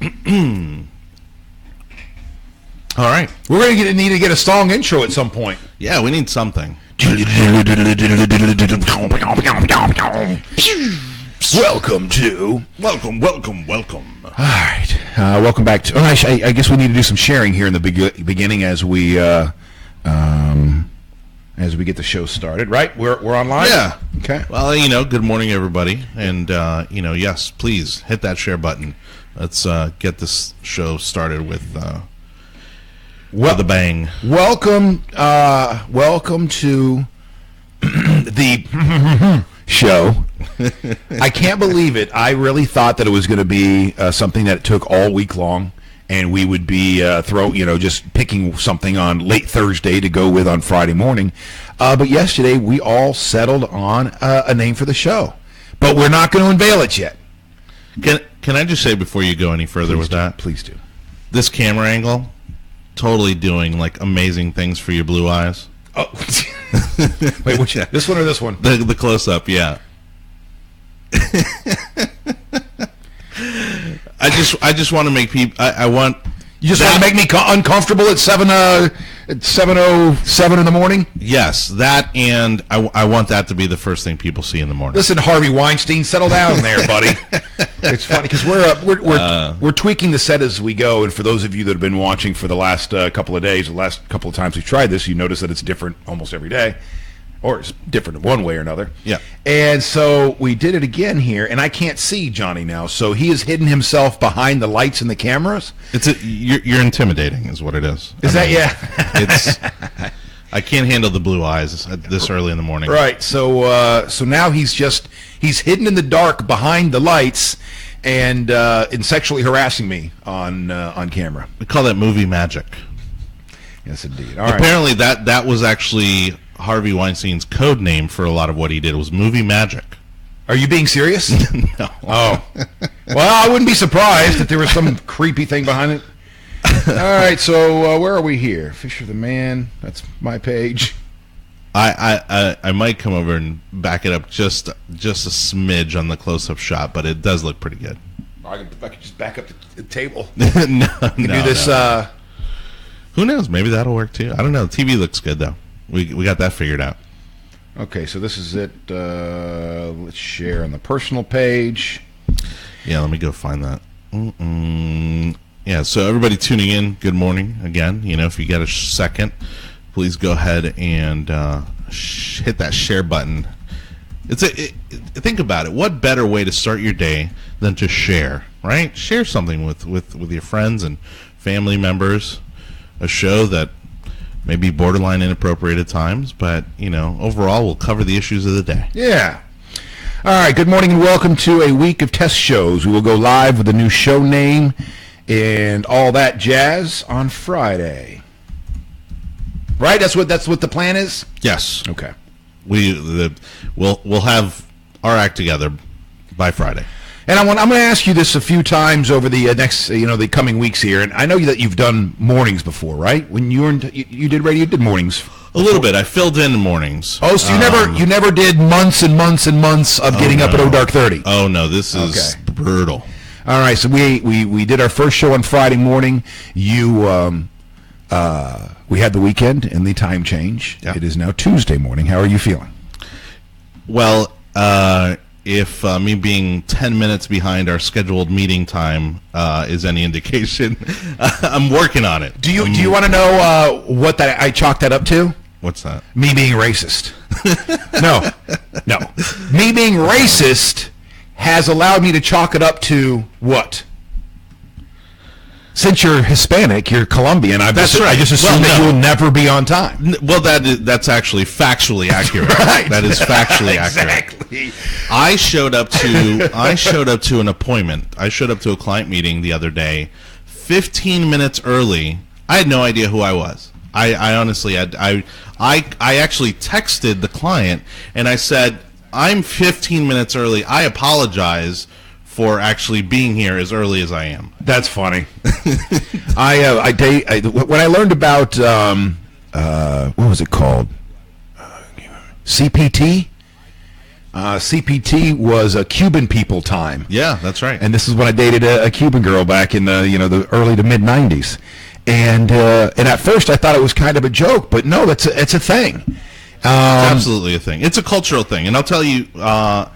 second. All right. We're going to need to get a song intro at some point. Yeah, we need something. Welcome to... Welcome. All right. Welcome back to... I guess we need to do some sharing here in the beginning as we get the show started, right? We're online? Yeah. Okay. Well, good morning, everybody. And, yes, please hit that share button. Let's get this show started with a bang. Welcome to the show. I can't believe it. I really thought that it was going to be something that took all week long, and we would be just picking something on late Thursday to go with on Friday morning. But yesterday we all settled on a name for the show, but we're not going to unveil it yet. Can I just say before you go any further that? Please do. This camera angle, totally doing like amazing things for your blue eyes. Oh, wait, which this one or this one? The close up, yeah. I just want to make people. I want. You just want to make me uncomfortable at 7:07 in the morning? Yes, that, and I want that to be the first thing people see in the morning. Listen, Harvey Weinstein, settle down there, buddy. It's funny because we're tweaking the set as we go, and for those of you that have been watching for the last couple of days, the last couple of times we've tried this, you notice that it's different almost every day. Or it's different in one way or another. Yeah. And so we did it again here, and I can't see Johnny now. So he has hidden himself behind the lights and the cameras. You're intimidating, is what it is. Yeah? I can't handle the blue eyes this early in the morning. Right. So now he's hidden in the dark behind the lights, and sexually harassing me on camera. We call that movie magic. Yes, indeed. All right. Apparently, that was actually Harvey Weinstein's code name for a lot of what he did. Was movie magic. Are you being serious? No. Oh. Well, I wouldn't be surprised if there was some creepy thing behind it. All right, so where are we here? Fisher the Man. That's my page. I might come over and back it up just a smidge on the close-up shot, but it does look pretty good. I could just back up the table. No, do this. No. Who knows? Maybe that'll work too. I don't know. The TV looks good though. We got that figured out. Okay, so this is it. Let's share on the personal page. Yeah, let me go find that. Yeah, so everybody tuning in, good morning again. If you get a second, please go ahead and hit that share button. Think about it. What better way to start your day than to share, right? Share something with your friends and family members. A show that may be borderline inappropriate at times, but, overall we'll cover the issues of the day. Yeah. All right, good morning and welcome to a week of test shows. We will go live with a new show name and all that jazz on Friday. Right? That's what the plan is? Yes. Okay. We'll have our act together by Friday. And I'm going to ask you this a few times over the next, the coming weeks here. And I know that you've done mornings before, right? When you did radio, you did mornings. A little bit. I filled in mornings. Oh, so you never did months and months and months of getting up at dark 30. Oh no, this is brutal. All right, so we did our first show on Friday morning. We had the weekend and the time change. Yeah. It is now Tuesday morning. How are you feeling? Well, if me being 10 minutes behind our scheduled meeting time is any indication, I'm working on it. Do you want to know what I chalked that up to? What's that? Me being racist. No. Me being racist has allowed me to chalk it up to what? Since you're Hispanic, you're Colombian. That's right. I just assume that you'll never be on time. Well, that's actually factually accurate. Right. That is factually exactly. accurate. I showed up to an appointment. I showed up to a client meeting the other day, 15 minutes early. I had no idea who I was. I honestly had. I actually texted the client and I said, "I'm 15 minutes early. I apologize for actually being here as early as I am." That's funny. When I learned about what was it called? CPT. CPT was a Cuban people time. Yeah, that's right. And this is when I dated a Cuban girl back in the early to mid 90s. And at first I thought it was kind of a joke, but no, it's a thing. It's absolutely a thing. It's a cultural thing, and I'll tell you why.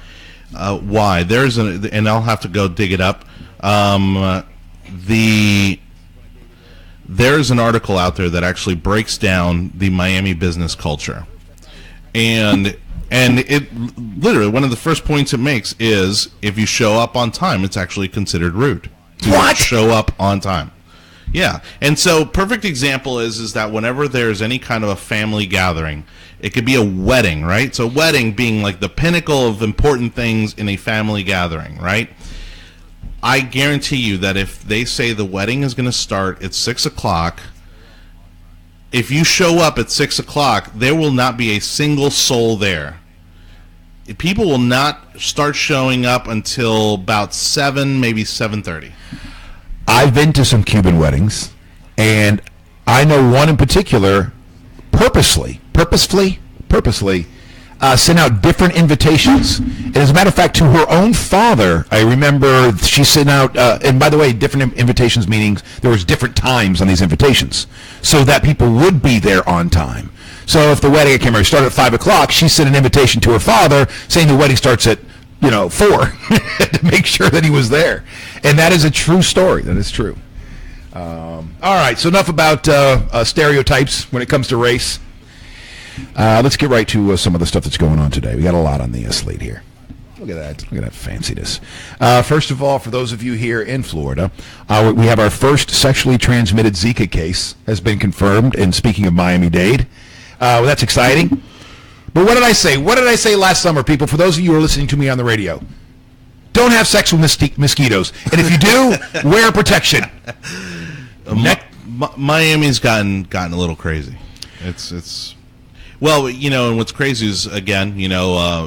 And I'll have to go dig it up. There's an article out there that actually breaks down the Miami business culture, and it literally, one of the first points it makes is if you show up on time, it's actually considered rude to show up on time. Yeah, and so perfect example is that whenever there's any kind of a family gathering, it could be a wedding, right? So wedding being like the pinnacle of important things in a family gathering, right? I guarantee you that if they say the wedding is going to start at 6 o'clock, if you show up at 6 o'clock, there will not be a single soul there. People will not start showing up until about 7, maybe 7:30. I've been to some Cuban weddings, and I know one in particular purposely sent out different invitations. And as a matter of fact, to her own father, I remember she sent out, and by the way, different invitations meaning there was different times on these invitations, so that people would be there on time. So if the wedding, I can't remember, started at 5 o'clock, she sent an invitation to her father saying the wedding starts at 4 to make sure that he was there. And that is a true story. That is true. All right, so enough about stereotypes when it comes to race. Let's get right to some of the stuff that's going on today. We got a lot on the slate here. Look at that. Look at that fanciness. First of all, for those of you here in Florida, we have our first sexually transmitted Zika case has been confirmed. And speaking of Miami-Dade, that's exciting. But what did I say? What did I say last summer, people? For those of you who are listening to me on the radio, don't have sex with mosquitoes. And if you do, wear protection. Miami's gotten a little crazy. It's well, and what's crazy is, again,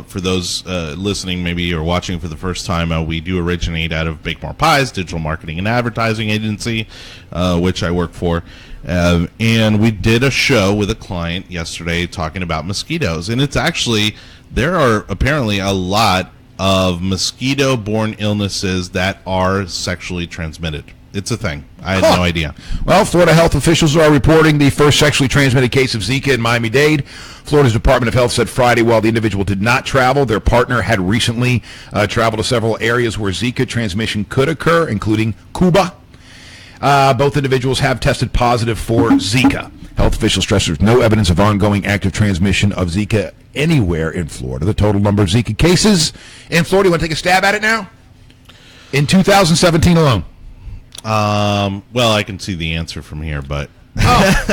for those listening maybe or watching for the first time, we do originate out of Bake More Pies, digital marketing and advertising agency, which I work for. And we did a show with a client yesterday talking about mosquitoes. And it's actually, there are apparently a lot of mosquito-borne illnesses that are sexually transmitted. It's a thing. I had no idea. Well, Florida health officials are reporting the first sexually transmitted case of Zika in Miami-Dade. Florida's Department of Health said Friday while the individual did not travel, their partner had recently traveled to several areas where Zika transmission could occur, including Cuba. Both individuals have tested positive for Zika. Health officials stress there's no evidence of ongoing active transmission of Zika anywhere in Florida. The total number of Zika cases in Florida, you want to take a stab at it now? In 2017 alone. Well, I can see the answer from here, but I'll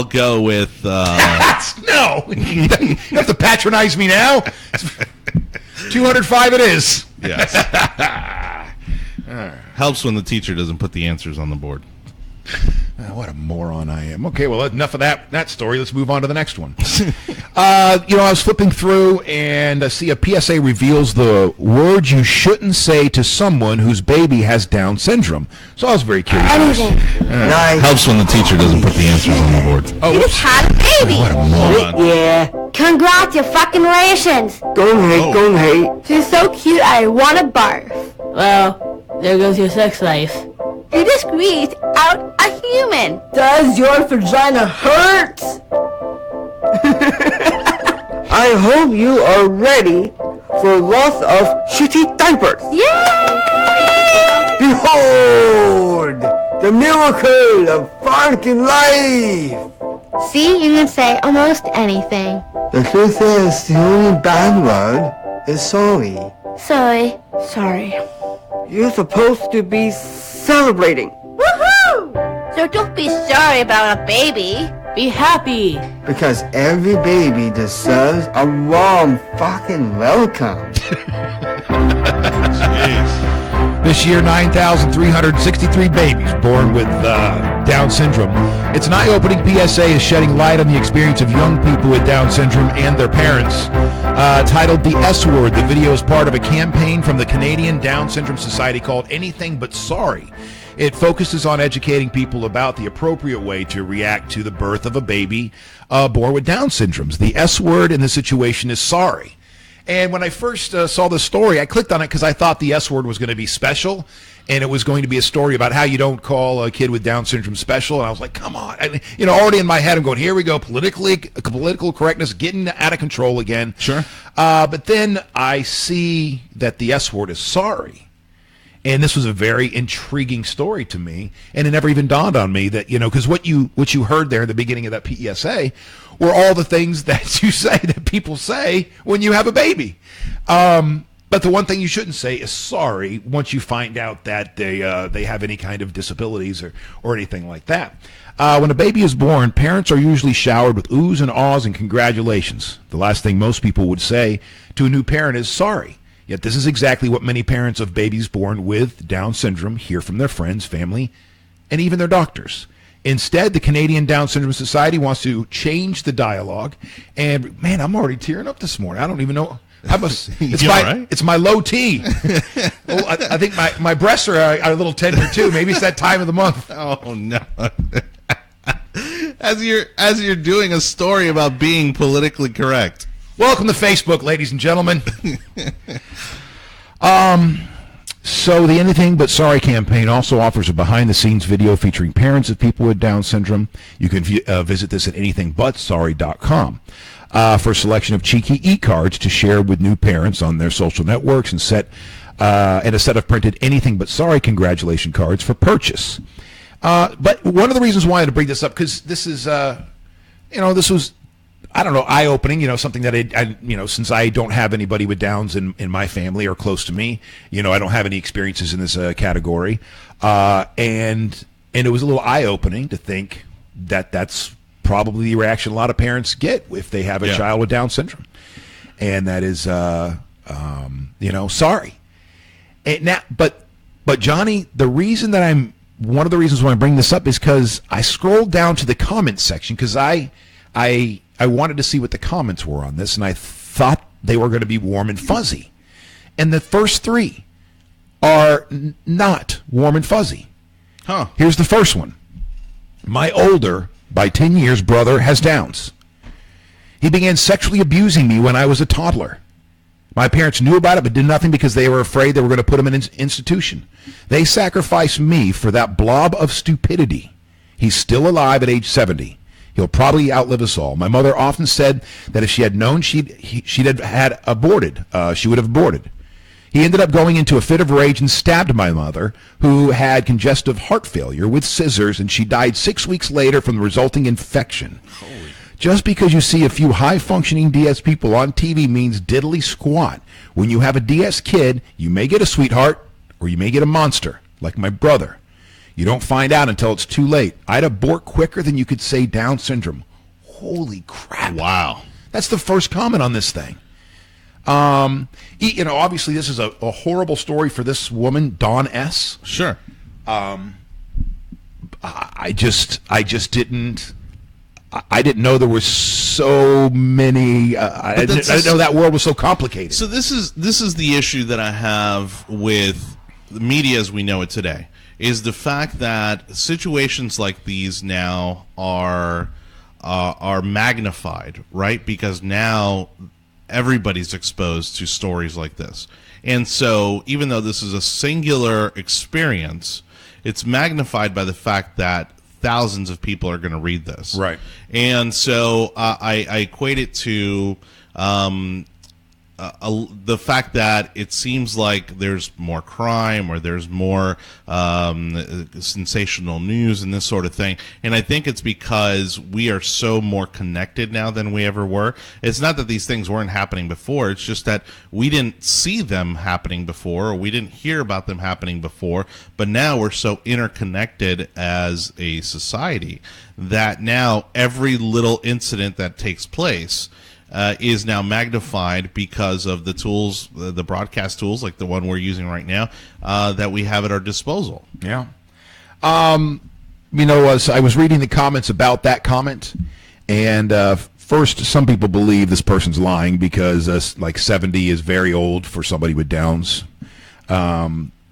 go with no. You have to patronize me now. 205 it is. Yes. Helps when the teacher doesn't put the answers on the board. What a moron I am. Okay, well, enough of that story. Let's move on to the next one. I was flipping through and I see a PSA reveals the words you shouldn't say to someone whose baby has Down syndrome. So I was very curious. Helps when the teacher doesn't put the answers on the board. Oh, you just had a baby. What a moron. Yeah. Congrats, your fucking rations. Don't hate. She's so cute, I want to barf. Well, there goes your sex life. You just squeezed out a human. Does your vagina hurt? I hope you are ready for lots of shitty diapers. Yay! Behold, the miracle of fucking life. See, you can say almost anything. The truth is, the only bad word is sorry. Sorry. You're supposed to be celebrating. Woohoo! So don't be sorry about a baby. Be happy. Because every baby deserves a warm fucking welcome. This year, 9,363 babies born with Down syndrome. It's an eye-opening PSA is shedding light on the experience of young people with Down syndrome and their parents. Titled The S Word, the video is part of a campaign from the Canadian Down Syndrome Society called Anything But Sorry. It focuses on educating people about the appropriate way to react to the birth of a baby born with Down syndromes. The S word in this situation is sorry. And when I first saw the story, I clicked on it because I thought the S word was going to be special, and it was going to be a story about how you don't call a kid with Down syndrome special. And I was like, come on. Already in my head, I'm going, here we go, political correctness getting out of control again. Sure. But then I see that the S word is sorry. And this was a very intriguing story to me, and it never even dawned on me that, because what you heard there in the beginning of that PSA were all the things that you say that people say when you have a baby. But the one thing you shouldn't say is sorry once you find out that they have any kind of disabilities or anything like that. When a baby is born, parents are usually showered with oohs and ahs and congratulations. The last thing most people would say to a new parent is sorry. Yet this is exactly what many parents of babies born with Down syndrome hear from their friends, family, and even their doctors. Instead, the Canadian Down Syndrome Society wants to change the dialogue. And, man, I'm already tearing up this morning. I don't even know. It's my low T. Well, I think my breasts are a little tender, too. Maybe it's that time of the month. Oh, no. As you're doing a story about being politically correct. Welcome to Facebook, ladies and gentlemen. So the Anything But Sorry campaign also offers a behind-the-scenes video featuring parents of people with Down syndrome. You can visit this at anythingbutsorry.com for a selection of cheeky e-cards to share with new parents on their social networks and a set of printed Anything But Sorry congratulation cards for purchase. But one of the reasons why I had to bring this up, because this is, this was, I don't know, eye-opening, something that I since I don't have anybody with Downs in my family or close to me, I don't have any experiences in this category. And it was a little eye-opening to think that that's probably the reaction a lot of parents get if they have a child with Down syndrome. And that is, sorry. And now, but Johnny, one of the reasons why I bring this up is because I scrolled down to the comments section because I wanted to see what the comments were on this, and I thought they were going to be warm and fuzzy. And the first three are not warm and fuzzy. Huh. Here's the first one. My older, by 10 years, brother has Downs. He began sexually abusing me when I was a toddler. My parents knew about it but did nothing because they were afraid they were going to put him in an institution. They sacrificed me for that blob of stupidity. He's still alive at age 70. He'll probably outlive us all. My mother often said that if she had known she would have aborted. He ended up going into a fit of rage and stabbed my mother, who had congestive heart failure, with scissors, and she died 6 weeks later from the resulting infection. Holy. Just because you see a few high-functioning DS people on TV means diddly squat. When you have a DS kid, you may get a sweetheart, or you may get a monster, like my brother. You don't find out until it's too late. I'd abort quicker than you could say Down syndrome. Holy crap. Wow. That's the first comment on this thing. Obviously this is a horrible story for this woman, Dawn S. Sure. I didn't know there were so many. I didn't know that world was so complicated. So this is the issue that I have with the media as we know it today. Is the fact that situations like these now are magnified, right? Because now everybody's exposed to stories like this. And so even though this is a singular experience, it's magnified by the fact that thousands of people are going to read this. Right. And so I equate it to the fact that it seems like there's more crime or there's more sensational news and this sort of thing. And I think it's because we are so more connected now than we ever were. It's not that these things weren't happening before. It's just that we didn't see them happening before, or we didn't hear about them happening before. But now we're so interconnected as a society that now every little incident that takes place is now magnified because of the tools, the broadcast tools like the one we're using right now, that we have at our disposal. Yeah. As I was reading the comments about that comment, and first, some people believe this person's lying because 70 is very old for somebody with Downs.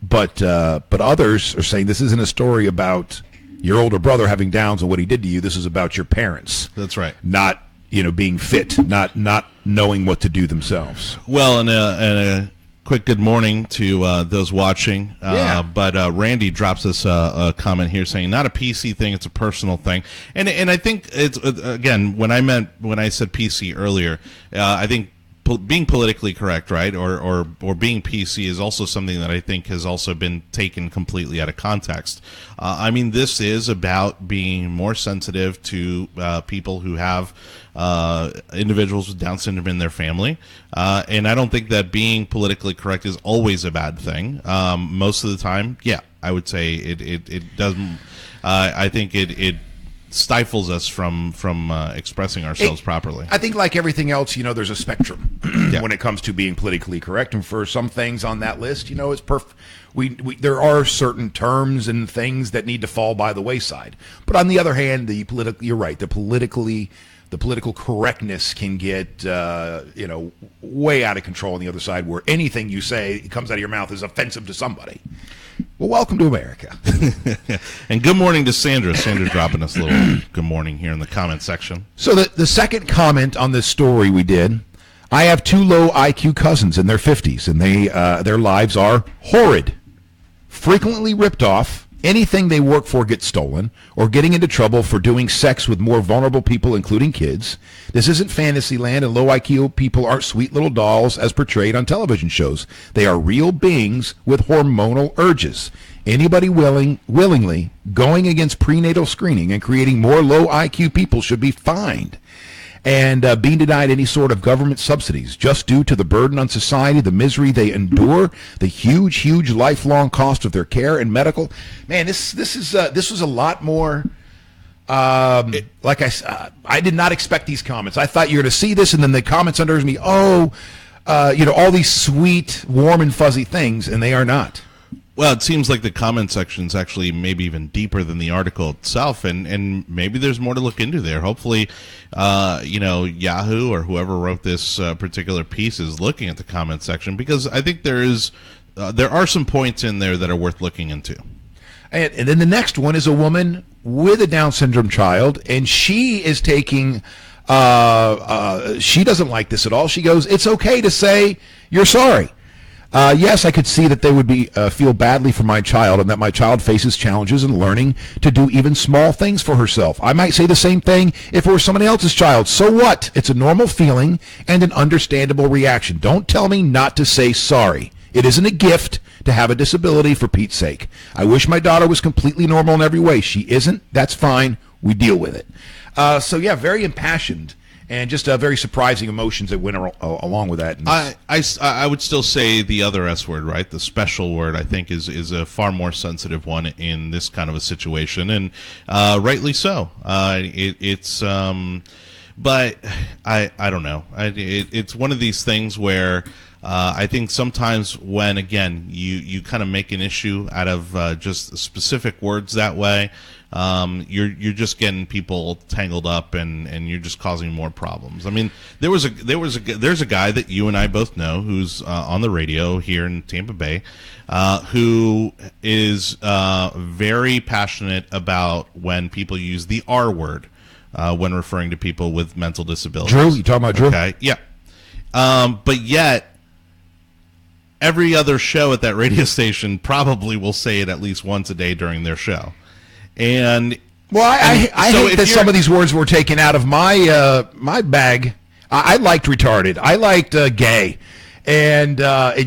but others are saying this isn't a story about your older brother having Downs and what he did to you. This is about your parents. That's right. Not being fit, not knowing what to do themselves. Well, and a quick good morning to those watching. But Randy drops us a comment here saying, not a PC thing, it's a personal thing. And I think it's, again, when I said PC earlier, I think being politically correct, right, or being PC is also something that I think has also been taken completely out of context. I mean, this is about being more sensitive to people who have individuals with Down syndrome in their family, and I don't think that being politically correct is always a bad thing. Most of the time, yeah, I would say it doesn't. I think it stifles us from expressing ourselves properly. I think, like everything else, there's a spectrum when it comes to being politically correct, and for some things on that list, it's perfect. There are certain terms and things that need to fall by the wayside. But on the other hand, you're right. The political correctness can get way out of control on the other side, where anything you say comes out of your mouth is offensive to somebody. Well, welcome to America. And good morning to Sandra. Sandra dropping us a little good morning here in the comment section. So the second comment on this story we did, I have 2 low IQ cousins in their 50s, and their lives are horrid. Frequently ripped off. Anything they work for gets stolen, or getting into trouble for doing sex with more vulnerable people, including kids. This isn't Fantasyland, and low IQ people aren't sweet little dolls as portrayed on television shows. They are real beings with hormonal urges. Anybody willingly going against prenatal screening and creating more low IQ people should be fined. And being denied any sort of government subsidies just due to the burden on society, the misery they endure, the huge lifelong cost of their care and medical. Man, this was a lot more. Like I did not expect these comments. I thought you were going to see this, and then the comments under me, all these sweet, warm and fuzzy things, and they are not. Well, it seems like the comment section is actually maybe even deeper than the article itself, and maybe there's more to look into there. Hopefully, Yahoo or whoever wrote this particular piece is looking at the comment section, because I think there are some points in there that are worth looking into. And then the next one is a woman with a Down syndrome child, and she is taking. She doesn't like this at all. She goes, "It's okay to say you're sorry. Yes, I could see that they would feel badly for my child, and that my child faces challenges in learning to do even small things for herself. I might say the same thing if it were somebody else's child. So what? It's a normal feeling and an understandable reaction. Don't tell me not to say sorry. It isn't a gift to have a disability, for Pete's sake. I wish my daughter was completely normal in every way. She isn't. That's fine. We deal with it." Very impassioned. And just very surprising emotions that went along with that. I would still say the other S word, right? The special word, I think, is a far more sensitive one in this kind of a situation, and rightly so. But I don't know. It's one of these things where I think sometimes when, again, you kind of make an issue out of just specific words that way, you're just getting people tangled up, and you're just causing more problems. I mean, there's a guy that you and I both know who's on the radio here in Tampa Bay, who is very passionate about when people use the R word when referring to people with mental disabilities. Drew, you talking about Drew? Okay, yeah. But yet, every other show at that radio station probably will say it at least once a day during their show. And I hate that some of these words were taken out of my bag. I liked retarded. I liked gay, and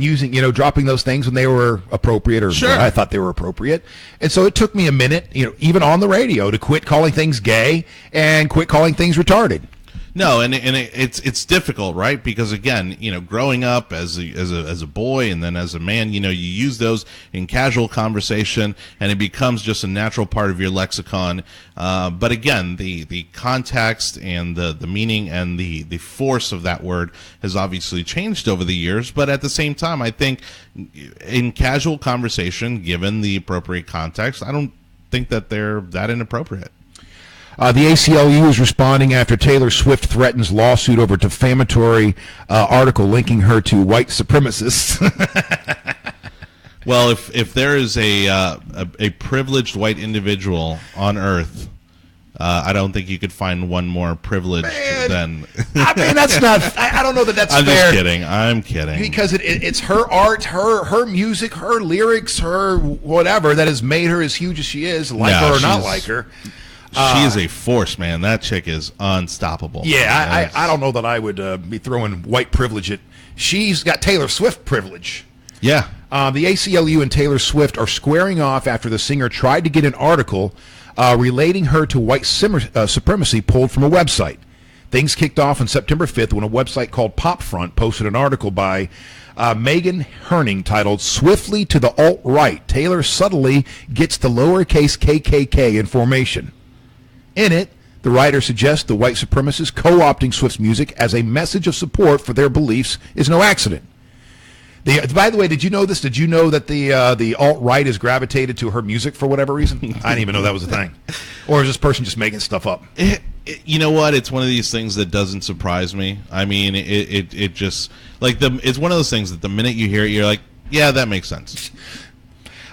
using dropping those things when they were appropriate, or sure. I thought they were appropriate. And so it took me a minute, even on the radio, to quit calling things gay and quit calling things retarded. No, and it's difficult, right? Because again, growing up as a boy and then as a man, you use those in casual conversation, and it becomes just a natural part of your lexicon. But again, the context and the meaning and the force of that word has obviously changed over the years. But at the same time, I think in casual conversation, given the appropriate context, I don't think that they're that inappropriate. The ACLU is responding after Taylor Swift threatens lawsuit over defamatory article linking her to white supremacists. Well, if there is a privileged white individual on Earth, I don't think you could find one more privileged than. I mean, that's not. I don't know that that's I'm fair. I'm kidding. Because it's her art, her music, her lyrics, her whatever that has made her as huge as she is, her or not like her. She is a force, man. That chick is unstoppable. Yeah, I don't know that I would be throwing white privilege at. She's got Taylor Swift privilege. Yeah. The ACLU and Taylor Swift are squaring off after the singer tried to get an article relating her to white supremacy pulled from a website. Things kicked off on September 5th when a website called PopFront posted an article by Megan Herning titled "Swiftly to the Alt-Right, Taylor Subtly Gets the Lowercase KKK in Formation." In it, the writer suggests the white supremacists co-opting Swift's music as a message of support for their beliefs is no accident. By the way, did you know this? Did you know that the alt-right has gravitated to her music for whatever reason? I didn't even know that was a thing. Or is this person just making stuff up? You know what? It's one of these things that doesn't surprise me. I mean, it just it's one of those things that the minute you hear it, you're like, yeah, that makes sense.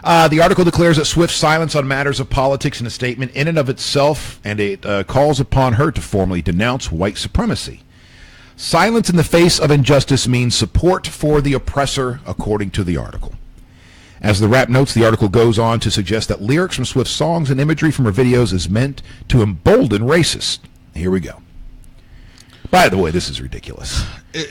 The article declares that Swift's silence on matters of politics in a statement in and of itself, and it calls upon her to formally denounce white supremacy. Silence in the face of injustice means support for the oppressor, according to the article. As the rap notes, the article goes on to suggest that lyrics from Swift's songs and imagery from her videos is meant to embolden racists. Here we go. By the way, this is ridiculous.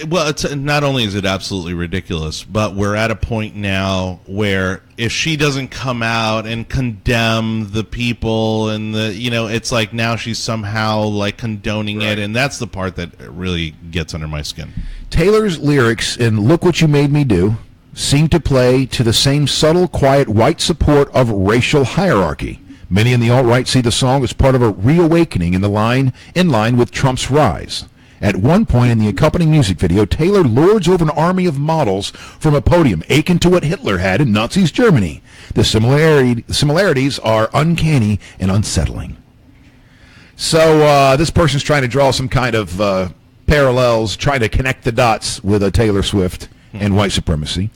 Not only is it absolutely ridiculous, but we're at a point now where if she doesn't come out and condemn the people and it's like now she's somehow like condoning it, and that's the part that really gets under my skin. Taylor's lyrics in "Look What You Made Me Do" seem to play to the same subtle, quiet white support of racial hierarchy. Many in the alt-right see the song as part of a reawakening in line with Trump's rise. At one point in the accompanying music video, Taylor lords over an army of models from a podium, akin to what Hitler had in Nazi Germany. The similarities are uncanny and unsettling. So this person's trying to draw some kind of parallels, trying to connect the dots with Taylor Swift and white supremacy.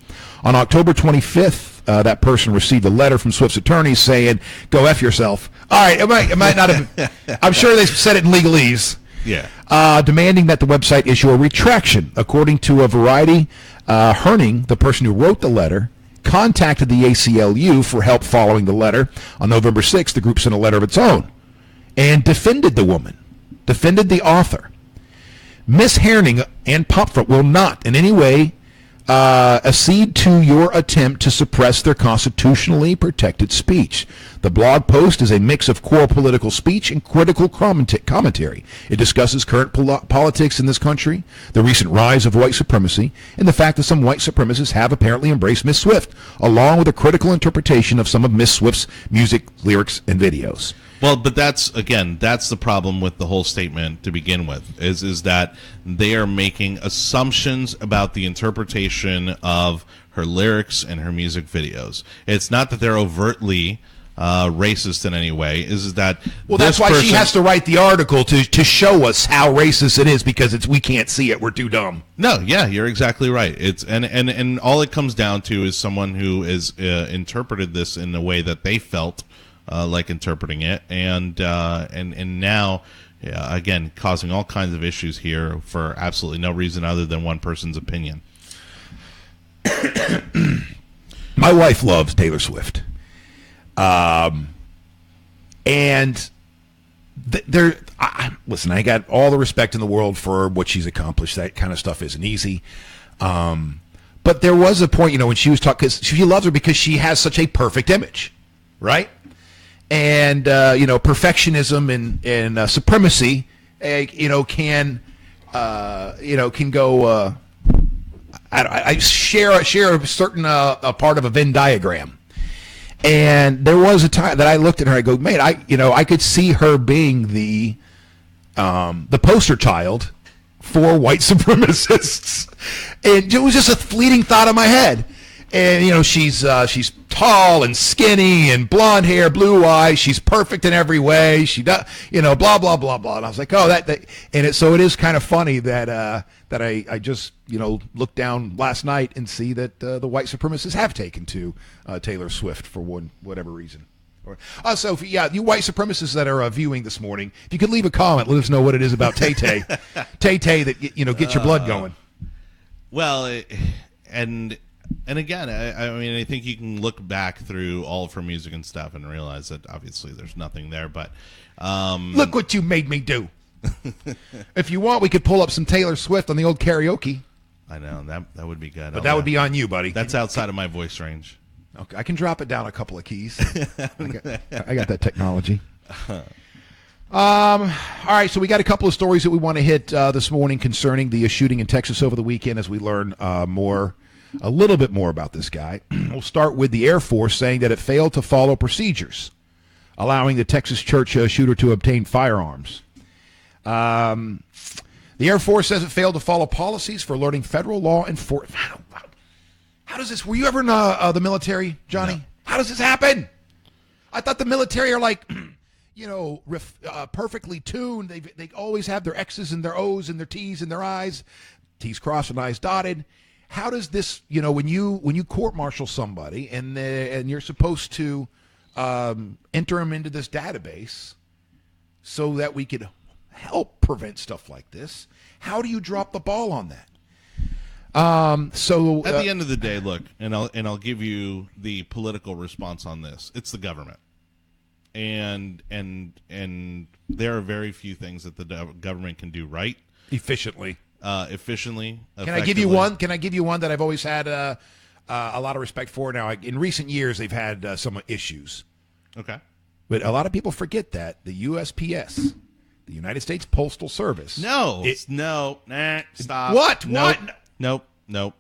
On October 25th, that person received a letter from Swift's attorneys saying, "Go F yourself." All right, it might not have. I'm sure they said it in legalese. Yeah. Demanding that the website issue a retraction. According to a Variety, Herning, the person who wrote the letter, contacted the ACLU for help following the letter. On November 6th, the group sent a letter of its own and defended the woman, defended the author. Miss Herning and PopFront will not in any way accede to your attempt to suppress their constitutionally protected speech. The blog post is a mix of core political speech and critical commentary. It discusses current politics in this country, the recent rise of white supremacy, and the fact that some white supremacists have apparently embraced Miss Swift, along with a critical interpretation of some of Miss Swift's music, lyrics, and videos. Well, but that's the problem with the whole statement to begin with, is that they are making assumptions about the interpretation of her lyrics and her music videos. It's not that they're overtly racist in any way. Is that that's why she has to write the article to show us how racist it is, because we can't see it. We're too dumb. No, yeah, you're exactly right. It's and all it comes down to is someone who is interpreted this in the way that they felt like interpreting it, and now, again, causing all kinds of issues here for absolutely no reason other than one person's opinion. My wife loves Taylor Swift, and listen, I got all the respect in the world for what she's accomplished. That kind of stuff isn't easy. But there was a point, when she was talking, because she loves her because she has such a perfect image, right? And perfectionism and supremacy, can go. I share a certain a part of a Venn diagram, and there was a time that I looked at her. I go, man, I could see her being the poster child for white supremacists, and it was just a fleeting thought in my head. And she's tall and skinny and blonde hair, blue eyes. She's perfect in every way. She does, blah blah blah blah. And I was like, oh, so it is kind of funny that I just looked down last night and see that the white supremacists have taken to Taylor Swift for whatever reason. So you white supremacists that are viewing this morning, if you could leave a comment, let us know what it is about Tay Tay that get your blood going. Well, and again, I mean, I think you can look back through all of her music and stuff and realize that obviously there's nothing there. But look what you made me do. If you want, we could pull up some Taylor Swift on the old karaoke. I know that would be good. But that would be on you, buddy. That's outside of my voice range. Okay, I can drop it down a couple of keys. I got that technology. All right, so we got a couple of stories that we want to hit this morning concerning the shooting in Texas over the weekend as we learn a little bit more about this guy. We'll start with the Air Force saying that it failed to follow procedures, allowing the Texas church shooter to obtain firearms. The Air Force says it failed to follow policies for alerting federal law enforcement. How does this? Were you ever in the military, Johnny? No. How does this happen? I thought the military are like, perfectly tuned. They always have their X's and their O's and their T's and their I's, T's crossed and I's dotted. How does this? When you court-martial somebody and you're supposed to enter them into this database so that we could help prevent stuff like this. How do you drop the ball on that? So at the end of the day, look, and I'll give you the political response on this. It's the government, and there are very few things that the government can do right efficiently. Can I give you one? Can I give you one that I've always had a lot of respect for? Now, in recent years, they've had some issues. Okay, but a lot of people forget that the USPS, the United States Postal Service. Stop. What? Nope. What? Nope.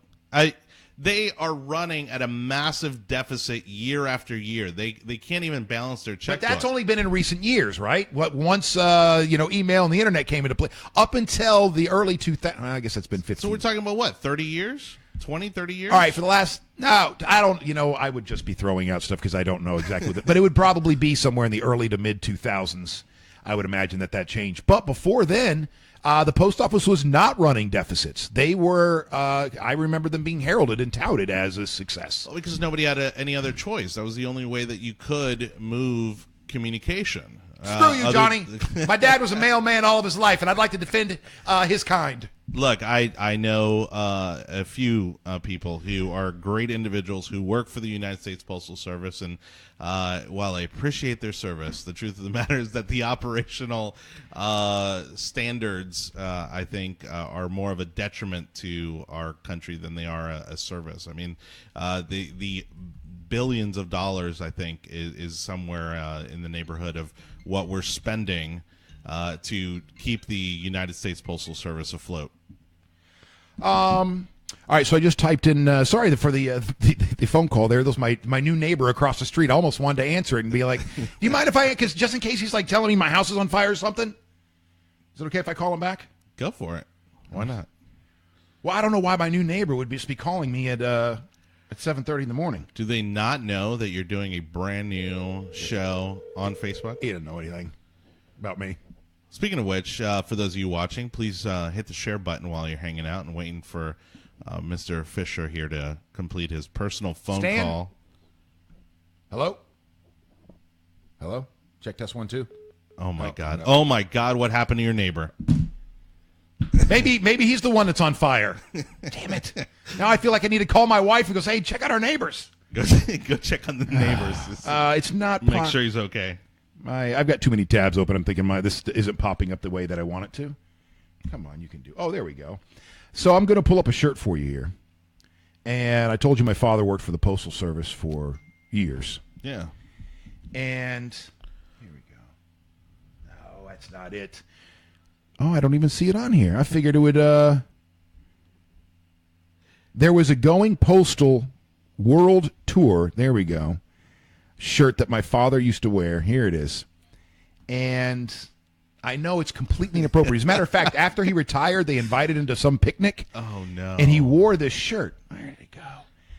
They are running at a massive deficit year after year. They can't even balance their checkbook. But that's only been in recent years, right? Once email and the internet came into play. Up until the early 2000s, I guess that's been 15. So we're talking about what, 30 years? 20, 30 years? All right, for the last, no, I don't, I would just be throwing out stuff because I don't know exactly but it would probably be somewhere in the early to mid 2000s. I would imagine that changed. But before then, the post office was not running deficits. They were, I remember them being heralded and touted as a success. Well, because nobody had any other choice. That was the only way that you could move communication. Screw you, Johnny. My dad was a mailman all of his life, and I'd like to defend his kind. Look, I know a few people who are great individuals who work for the United States Postal Service, and while I appreciate their service, the truth of the matter is that the operational standards, I think, are more of a detriment to our country than they are a service. I mean, the billions of dollars, I think, is somewhere in the neighborhood of what we're spending to keep the United States Postal Service afloat. All right, so I just typed in. Sorry for the phone call there. That was my new neighbor across the street. I almost wanted to answer it and be like, "Do you mind if I?" Because just in case he's like telling me my house is on fire or something. Is it okay if I call him back? Go for it. Why not? Well, I don't know why my new neighbor would just be calling me at 7:30 in the morning. Do they not know that you're doing a brand new show on Facebook? He didn't know anything about me. Speaking of which, for those of you watching, please hit the share button while you're hanging out and waiting for Mr. Fisher here to complete his personal phone call. Hello? Hello? Check test 1 2. Oh my God! No. Oh my God! What happened to your neighbor? Maybe he's the one that's on fire. Damn it! Now I feel like I need to call my wife and go say, "Hey, check out our neighbors." Go check on the neighbors. It's not. Make sure he's okay. I've got too many tabs open. I'm thinking this isn't popping up the way that I want it to. Come on, you can do. Oh, there we go. So I'm going to pull up a shirt for you here. And I told you my father worked for the Postal Service for years. Yeah. And here we go. No, that's not it. Oh, I don't even see it on here. I figured it would. There was a Going Postal World Tour. There we go. Shirt that my father used to wear. Here it is. And I know it's completely inappropriate. As a matter of fact, after he retired, they invited him to some picnic. Oh, no. And he wore this shirt. There you go.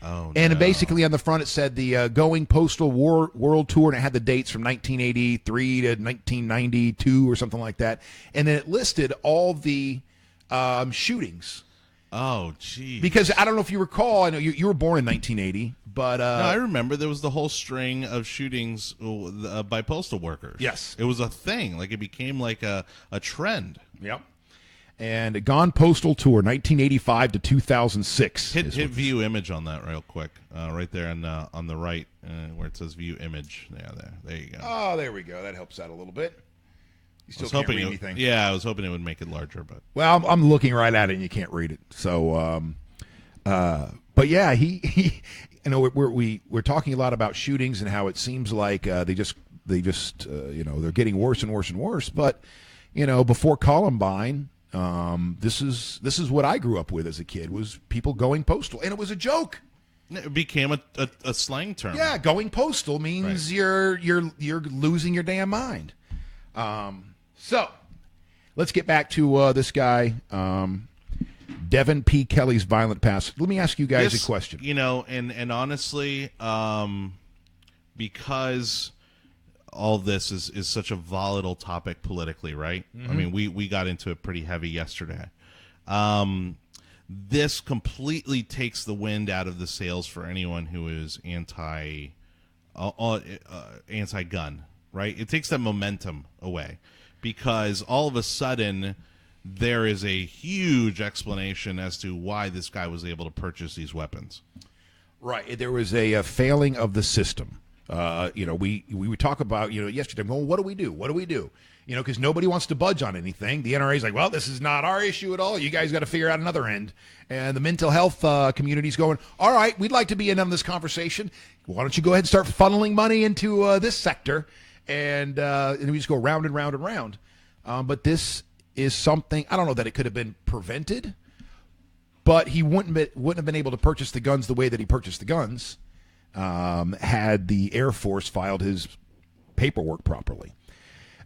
Oh, And no. basically on the front it said the Going Postal World Tour, and it had the dates from 1983 to 1992 or something like that. And then it listed all the shootings. Oh, geez. Because I don't know if you recall, I know you were born in 1980, but no, I remember there was the whole string of shootings by postal workers. Yes. It was a thing. Like, it became like a trend. Yep. And Gone Postal Tour, 1985 to 2006. Hit view image on that real quick, right there on the right where it says view image. Yeah, there you go. Oh, there we go. That helps out a little bit. You still I was can't hoping read anything. Yeah, I was hoping it would make it larger, but Well, I'm looking right at it and you can't read it. So, but yeah, he you know, we're talking a lot about shootings and how it seems like they just you know, they're getting worse and worse and worse. But you know, before Columbine, this is what I grew up with as a kid, was people going postal, and it was a joke. it became a slang term. Yeah, going postal means Right. you're losing your damn mind. So let's get back to this guy, Devin P. Kelly's violent past. Let me ask you guys a question. You know, and honestly, because all this is such a volatile topic politically, right? I mean, we got into it pretty heavy yesterday. This completely takes the wind out of the sails for anyone who is anti-gun, right? It takes that momentum away, because all of a sudden there is a huge explanation as to why this guy was able to purchase these weapons. Right. There was a failing of the system. You know, we would talk about, you know, yesterday, well, what do we do? What do we do? You know, because nobody wants to budge on anything. The NRA is like, well, this is not our issue at all. You guys got to figure out another end. And the mental health community's going, all right, we'd like to be in on this conversation. Why don't you go ahead and start funneling money into this sector? And we just go round and round and round. But this is something, I don't know that it could have been prevented, but he wouldn't have been able to purchase the guns the way that he purchased the guns had the Air Force filed his paperwork properly.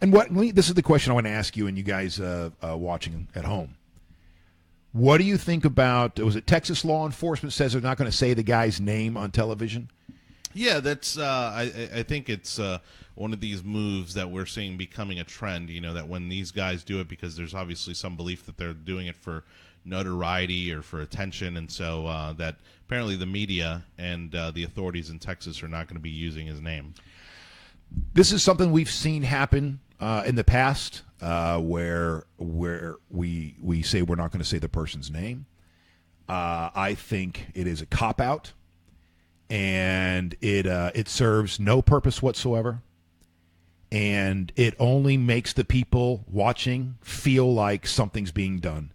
And this is the question I want to ask you and you guys watching at home. What do you think about, was it Texas law enforcement says they're not going to say the guy's name on television? Yeah, that's. I think it's one of these moves that we're seeing becoming a trend. You know, that when these guys do it, because there's obviously some belief that they're doing it for notoriety or for attention, and so that apparently the media and the authorities in Texas are not going to be using his name. This is something we've seen happen in the past, where we say we're not going to say the person's name. I think it is a cop-out. And it serves no purpose whatsoever, and it only makes the people watching feel like something's being done.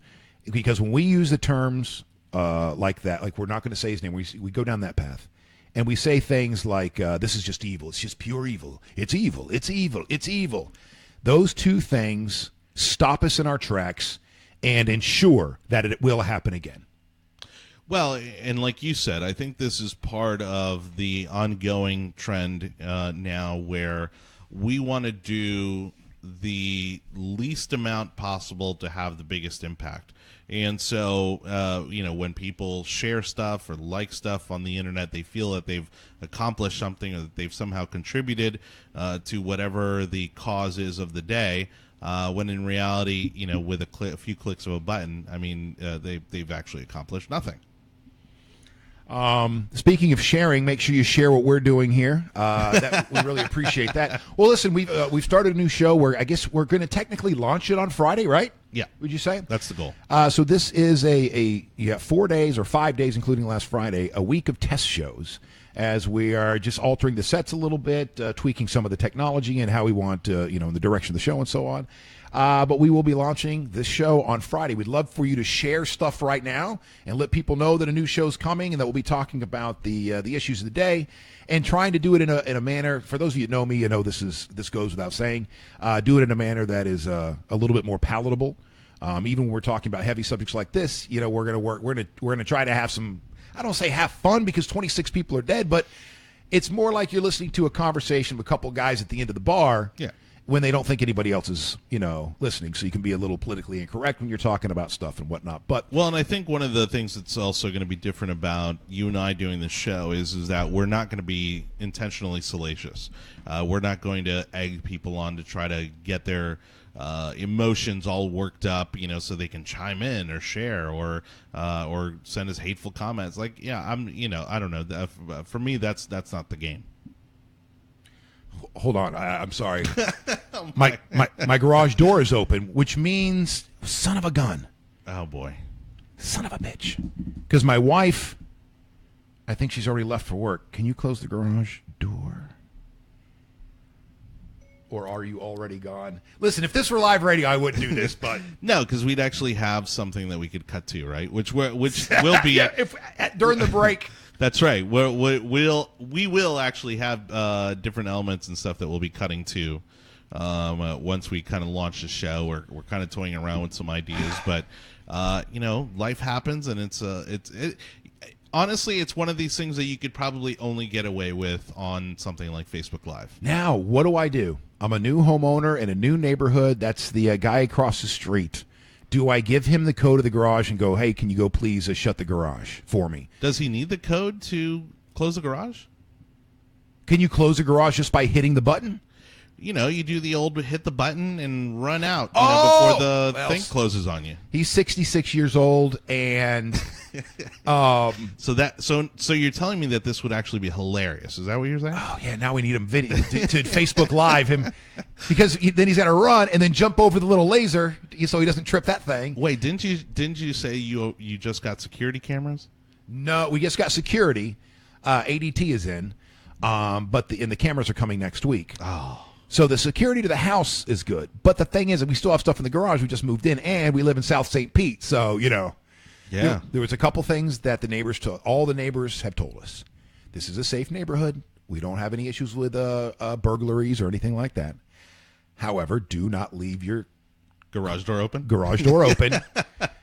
Because when we use the terms like that, like we're not going to say his name, we go down that path, and we say things like this is just evil, it's just pure evil, it's evil, it's evil, it's evil. Those two things stop us in our tracks and ensure that it will happen again. Well, and like you said, I think this is part of the ongoing trend now where we want to do the least amount possible to have the biggest impact. And so, you know, when people share stuff or like stuff on the internet, they feel that they've accomplished something or that they've somehow contributed to whatever the cause is of the day. When in reality, you know, with a few clicks of a button, I mean, they've actually accomplished nothing. Speaking of sharing, make sure you share what we're doing here. We really appreciate that. Well, listen, we've started a new show where I guess we're going to technically launch it on Friday, right? Yeah. Would you say? That's the goal. So this is you have 4 days or 5 days, including last Friday, a week of test shows, as we are just altering the sets a little bit, tweaking some of the technology and how we want, you know, in the direction of the show and so on. But we will be launching this show on Friday. We'd love for you to share stuff right now and let people know that a new show's coming and that we'll be talking about the issues of the day and trying to do it in a manner. For those of you that know me, you know this goes without saying. Do it in a manner that is a little bit more palatable. Even when we're talking about heavy subjects like this, you know, we're gonna try to have some. I don't say have fun because 26 people are dead, but it's more like you're listening to a conversation with a couple guys at the end of the bar. Yeah. when they don't think anybody else is, listening. So you can be a little politically incorrect when you're talking about stuff and whatnot. But well, and I think one of the things that's also going to be different about you and I doing this show is that we're not going to be intentionally salacious. We're not going to egg people on to try to get their emotions all worked up, so they can chime in or share or send us hateful comments. Like, yeah, I don't know. For me, that's not the game. Hold on, I'm sorry. my garage door is open, which means son of a gun. Oh boy, son of a bitch. Because my wife, I think she's already left for work. Can you close the garage door? Or are you already gone? Listen, if this were live radio, I wouldn't do this, but no, because we'd actually have something that we could cut to, right? Which will be during the break. That's right. We will actually have different elements and stuff that we'll be cutting to once we kind of launch the show. We're kind of toying around with some ideas, but life happens, and it's honestly, it's one of these things that you could probably only get away with on something like Facebook Live. Now, what do? I'm a new homeowner in a new neighborhood. That's the guy across the street. Do I give him the code of the garage and go, hey, can you go please shut the garage for me? Does he need the code to close the garage? Can you close the garage just by hitting the button? You do the old hit the button and run out before the thing closes on you. He's 66 years old, and so you're telling me that this would actually be hilarious. Is that what you're saying? Oh yeah, now we need him video to Facebook Live him, because then he's got to run and then jump over the little laser so he doesn't trip that thing. Wait, didn't you say you just got security cameras? No, we just got security. ADT is in, but the cameras are coming next week. Oh. So the security to the house is good. But the thing is that we still have stuff in the garage. We just moved in, and we live in South St. Pete. So, Yeah. There was a couple things that all the neighbors have told us. This is a safe neighborhood. We don't have any issues with burglaries or anything like that. However, do not leave your garage door open.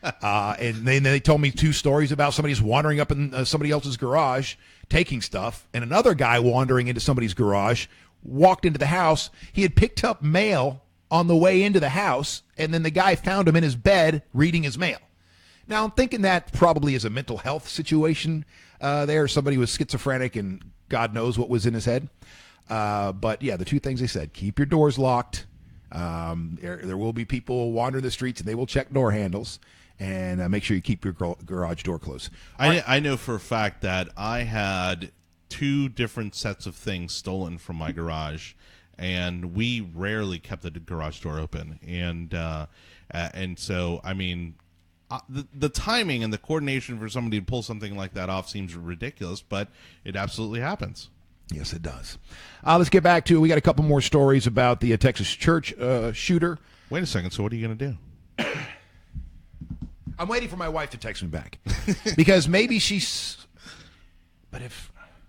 And then they told me 2 stories about somebody's wandering up in somebody else's garage, taking stuff, and another guy wandering into somebody's garage, walked into the house. He had picked up mail on the way into the house, and then the guy found him in his bed reading his mail. Now, I'm thinking that probably is a mental health situation there. Somebody was schizophrenic, and God knows what was in his head. But, yeah, the 2 things they said, keep your doors locked. There will be people wandering the streets, and they will check door handles. And make sure you keep your garage door closed. I know for a fact that I had 2 different sets of things stolen from my garage, and we rarely kept the garage door open. And so, I mean, the timing and the coordination for somebody to pull something like that off seems ridiculous, but it absolutely happens. Yes, it does. Let's get back to it. We got a couple more stories about the Texas church shooter. Wait a second. So what are you going to do? I'm waiting for my wife to text me back because maybe she's. But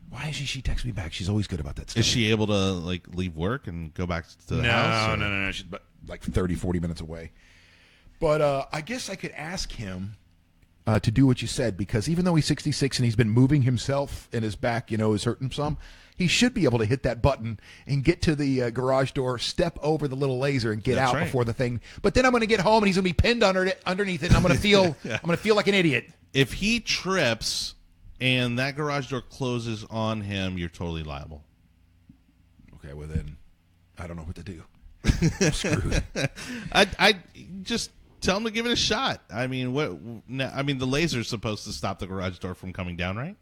why is she text me back? She's always good about that stuff. Is she able to leave work and go back to the house? No. She's like 30, 40 minutes away. But I guess I could ask him to do what you said, because even though he's 66 and he's been moving himself and his back, is hurting some, he should be able to hit that button and get to the garage door, step over the little laser, and get out before the thing. But then I'm going to get home and he's going to be pinned underneath it, and I'm going to feel I'm going to feel like an idiot. If he trips and that garage door closes on him, you're totally liable. Okay, well then, I don't know what to do. I'm screwed. I just tell him to give it a shot. I mean, the laser's supposed to stop the garage door from coming down, right?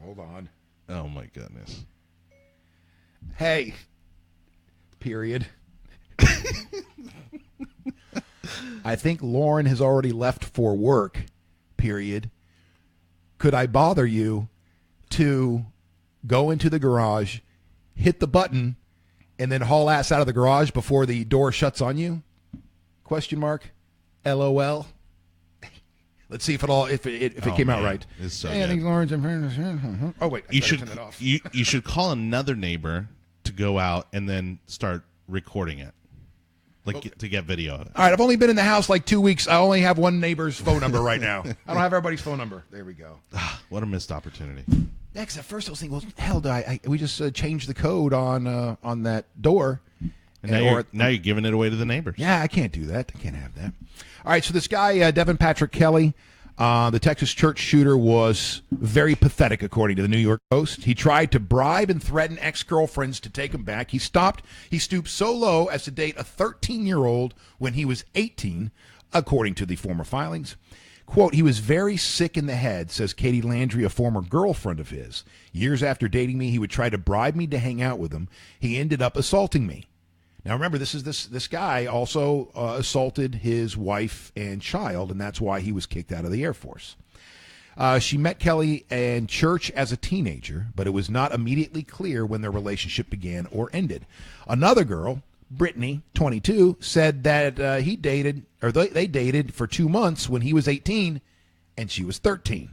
Hold on. Oh my goodness. Hey. Period. I think Lauren has already left for work. Period. Could I bother you to go into the garage, hit the button, and then haul ass out of the garage before the door shuts on you? Question mark. LOL. Let's see if it came out right. It's so hey, I think Lauren's. Oh wait, you should turn that off. You should call another neighbor to go out and then start recording it, to get video of it. All right, I've only been in the house like 2 weeks. I only have one neighbor's phone number right now. I don't have everybody's phone number. There we go. What a missed opportunity. Next, at first I was thinking, well, hell, we just changed the code on that door. And now you're giving it away to the neighbors. Yeah, I can't do that. I can't have that. All right, so this guy, Devin Patrick Kelly, the Texas church shooter, was very pathetic, according to the New York Post. He tried to bribe and threaten ex-girlfriends to take him back. He stooped so low as to date a 13-year-old when he was 18, according to the former filings. Quote, he was very sick in the head, says Katie Landry, a former girlfriend of his. Years after dating me, he would try to bribe me to hang out with him. He ended up assaulting me. Now, remember, this guy also assaulted his wife and child, and that's why he was kicked out of the Air Force. She met Kelly in church as a teenager, but it was not immediately clear when their relationship began or ended. Another girl, Brittany, 22, said that they dated for 2 months when he was 18 and she was 13.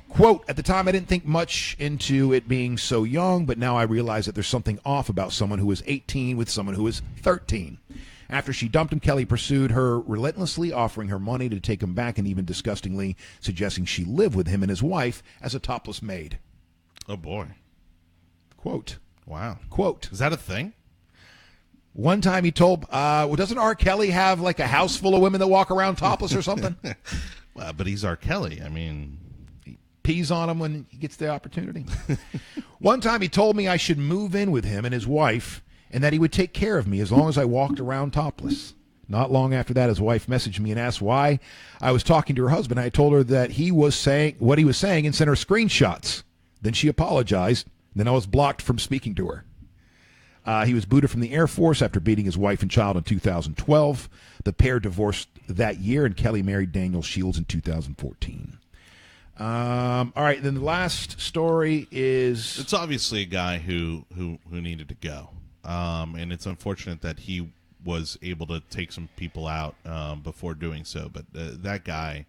Quote, at the time, I didn't think much into it being so young, but now I realize that there's something off about someone who is 18 with someone who is 13. After she dumped him, Kelly pursued her relentlessly, offering her money to take him back and even disgustingly suggesting she live with him and his wife as a topless maid. Oh, boy. Quote. Wow. Quote. Is that a thing? One time he told, well, doesn't R. Kelly have like a house full of women that walk around topless or something? Well, but he's R. Kelly. I mean, he pees on him when he gets the opportunity. One time he told me I should move in with him and his wife and that he would take care of me as long as I walked around topless. Not long after that, his wife messaged me and asked why I was talking to her husband. I told her that he was saying what he was saying and sent her screenshots. Then she apologized. Then I was blocked from speaking to her. He was booted from the Air Force after beating his wife and child in 2012. The pair divorced that year, and Kelly married Daniel Shields in 2014. All right, then the last story is... It's obviously a guy who needed to go. And it's unfortunate that he was able to take some people out before doing so. But that guy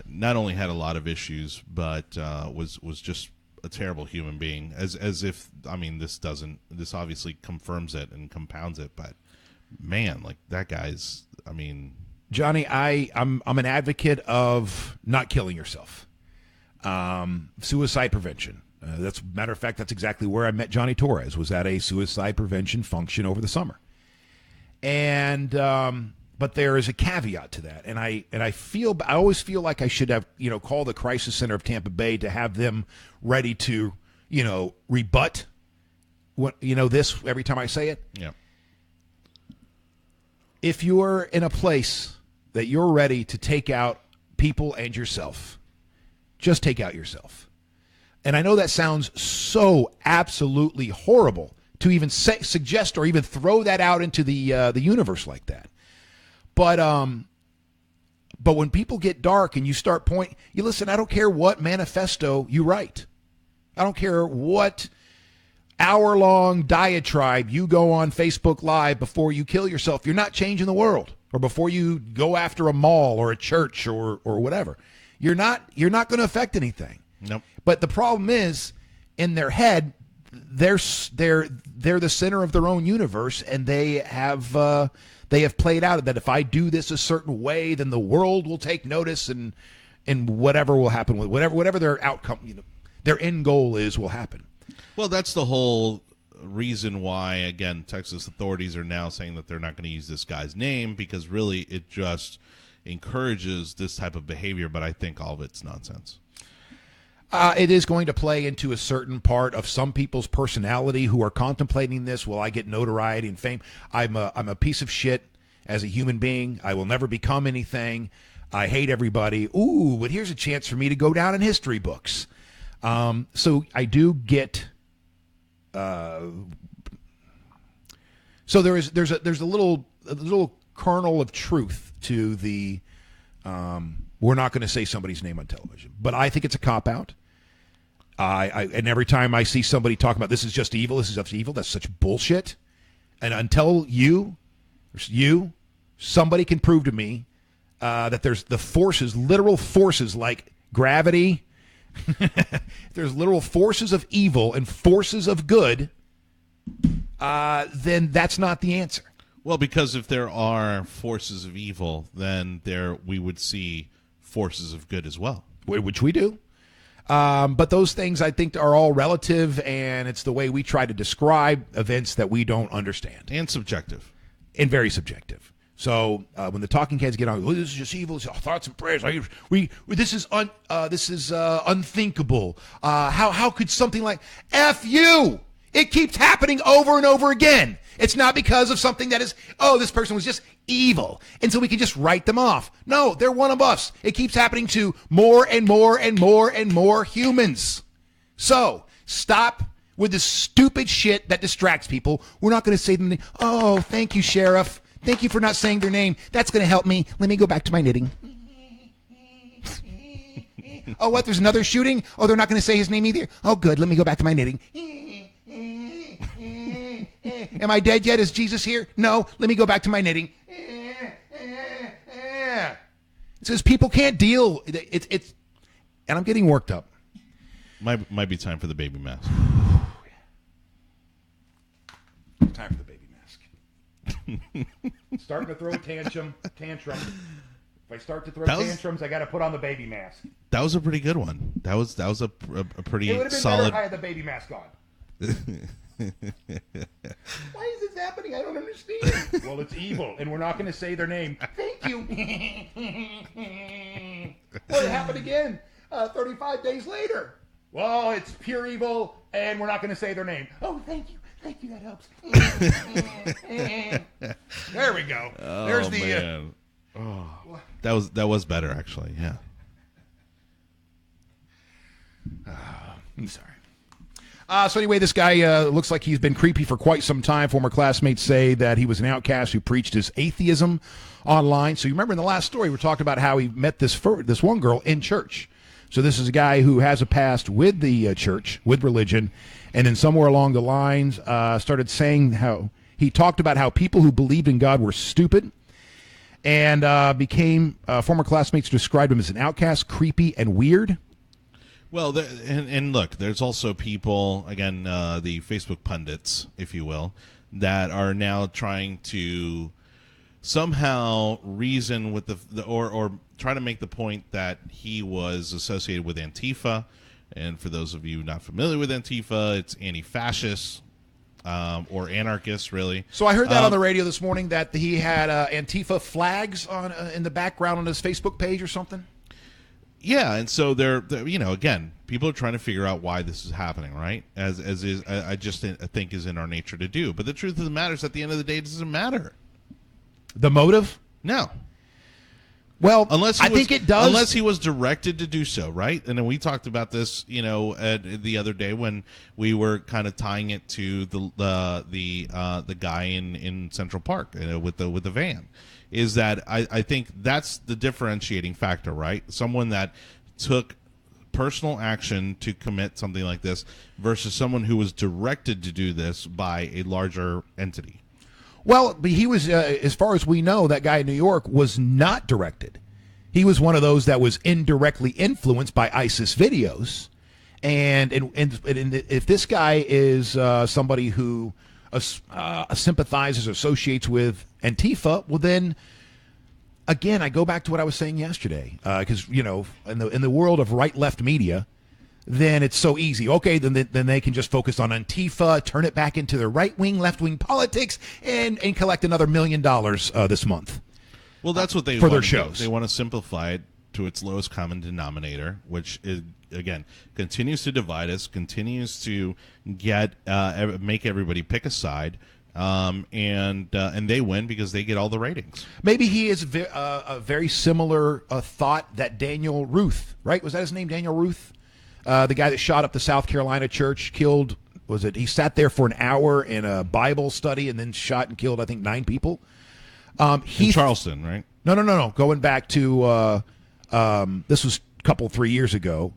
not only had a lot of issues, but was just a terrible human being. As if, I mean, this obviously confirms it and compounds it. But man, like that guy's, I mean, Johnny, I'm an advocate of not killing yourself. Suicide prevention. That's matter of fact, that's exactly where I met Jonny Torres. Was at a suicide prevention function over the summer, and but there is a caveat to that, and I always feel like I should have call the crisis center of Tampa Bay to have them ready to rebut what this every time I say it. Yeah. If you're in a place that you're ready to take out people and yourself, just take out yourself. And I know that sounds so absolutely horrible to even suggest or even throw that out into the universe like that. But when people get dark and you start you listen, I don't care what manifesto you write. I don't care what hour-long diatribe you go on Facebook Live before you kill yourself. You're not changing the world. Or before you go after a mall or a church or whatever. You're not going to affect anything. Nope. But the problem is, in their head, they're the center of their own universe, and they have played out that if I do this a certain way, then the world will take notice, and whatever will happen with whatever their outcome, their end goal is, will happen. Well, that's the whole reason why, again, Texas authorities are now saying that they're not going to use this guy's name, because really it just encourages this type of behavior, but I think all of it's nonsense. It is going to play into a certain part of some people's personality who are contemplating this. Will I get notoriety and fame? I'm a piece of shit as a human being. I will never become anything. I hate everybody. Ooh, but here's a chance for me to go down in history books. So I do get. So there's a little kernel of truth to the. We're not going to say somebody's name on television, but I think it's a cop-out. And every time I see somebody talking about this is just evil, that's such bullshit. And until somebody can prove to me that there's the forces, literal forces like gravity, there's literal forces of evil and forces of good, then that's not the answer. Well, because if there are forces of evil, then we would see forces of good as well. Which we do. But those things, I think, are all relative, and it's the way we try to describe events that we don't understand. And subjective. And very subjective. So when the talking heads get on, this is just evil, it's thoughts and prayers. This is unthinkable. How could something like F you? It keeps happening over and over again. It's not because of something that is, this person was just evil, and so we can just write them off. No, they're one of us. It keeps happening to more and more and more and more humans. So stop with this stupid shit that distracts people. We're not going to say them. Oh, thank you, Sheriff. Thank you for not saying their name. That's going to help me. Let me go back to my knitting. Oh, what? There's another shooting? Oh, they're not going to say his name either? Oh, good. Let me go back to my knitting. Am I dead yet? Is Jesus here? No. Let me go back to my knitting. It says people can't deal. It's, and I'm getting worked up. Might be time for the baby mask. Time for the baby mask. Starting to throw a tantrum. If I start to throw tantrums, I got to put on the baby mask. That was a pretty good one. That was a pretty it would have been solid. Better if I had the baby mask on. Why is this happening? I don't understand. Well, it's evil, and we're not going to say their name. Thank you. Well, it happened again 35 days later. Well, it's pure evil, and we're not going to say their name. Oh, thank you. Thank you. That helps. There we go. Oh, there's the. Man. That was better, actually. Yeah. I'm sorry. So anyway, this guy looks like he's been creepy for quite some time. Former classmates say that he was an outcast who preached his atheism online. So you remember in the last story, we talked about how he met this one girl in church. So this is a guy who has a past with the church, with religion, and then somewhere along the lines started saying how he talked about how people who believed in God were stupid, and became former classmates described him as an outcast, creepy, and weird. Well, and look, there's also people, again, the Facebook pundits, if you will, that are now trying to somehow reason with or try to make the point that he was associated with Antifa. And for those of you not familiar with Antifa, it's anti-fascist or anarchist, really. So I heard that on the radio this morning that he had Antifa flags on in the background on his Facebook page or something. Yeah, and so they're again, people are trying to figure out why this is happening, right? As is, I just think is in our nature to do. But the truth of the matter is, at the end of the day, it doesn't matter. The motive? No. Well, I think it does. Unless he was directed to do so, right? And then we talked about this, the other day when we were kind of tying it to the guy in Central Park with the van. Is that I think that's the differentiating factor, right? Someone that took personal action to commit something like this versus someone who was directed to do this by a larger entity. Well, but he was, as far as we know, that guy in New York was not directed. He was one of those that was indirectly influenced by ISIS videos. And if this guy is somebody who sympathizes or associates with Antifa, well then, again, I go back to what I was saying yesterday. Because, in the world of right-left media, then it's so easy. Okay, then they can just focus on Antifa, turn it back into their right-wing, left-wing politics, and collect another $1 million this month. Well, that's what they for want their to shows. Do. They want to simplify it to its lowest common denominator, which is, again, continues to divide us, continues to make everybody pick a side, and they win because they get all the ratings. Maybe he is a very similar thought that Daniel Ruth, right? Was that his name, Daniel Ruth? The guy that shot up the South Carolina church, killed, he sat there for an hour in a Bible study and then shot and killed, I think, 9 people. In Charleston, right? No. Going back to, this was a couple, 3 years ago,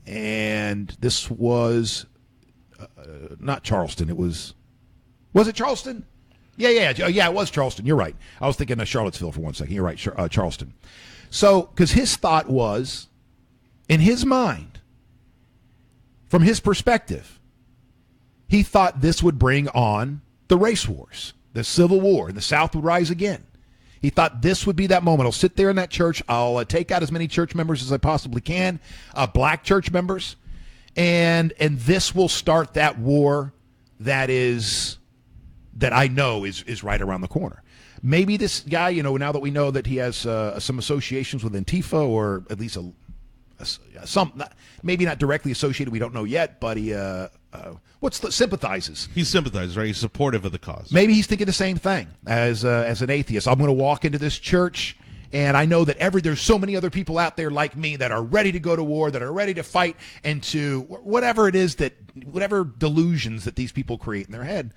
and this was not Charleston. Was it Charleston? Yeah, it was Charleston. You're right. I was thinking of Charlottesville for 1 second. You're right, Charleston. So, because his thought was, in his mind, from his perspective, he thought this would bring on the race wars, the Civil War, and the South would rise again. He thought this would be that moment. I'll sit there in that church. I'll take out as many church members as I possibly can, black church members, and this will start that war that I know is right around the corner. Maybe this guy, now that we know that he has some associations with Antifa, or at least some, maybe not directly associated, we don't know yet, but he sympathizes. He sympathizes, right? He's supportive of the cause. Maybe he's thinking the same thing as an atheist. I'm going to walk into this church, and I know that there's so many other people out there like me that are ready to go to war, that are ready to fight, and to whatever it is whatever delusions that these people create in their head.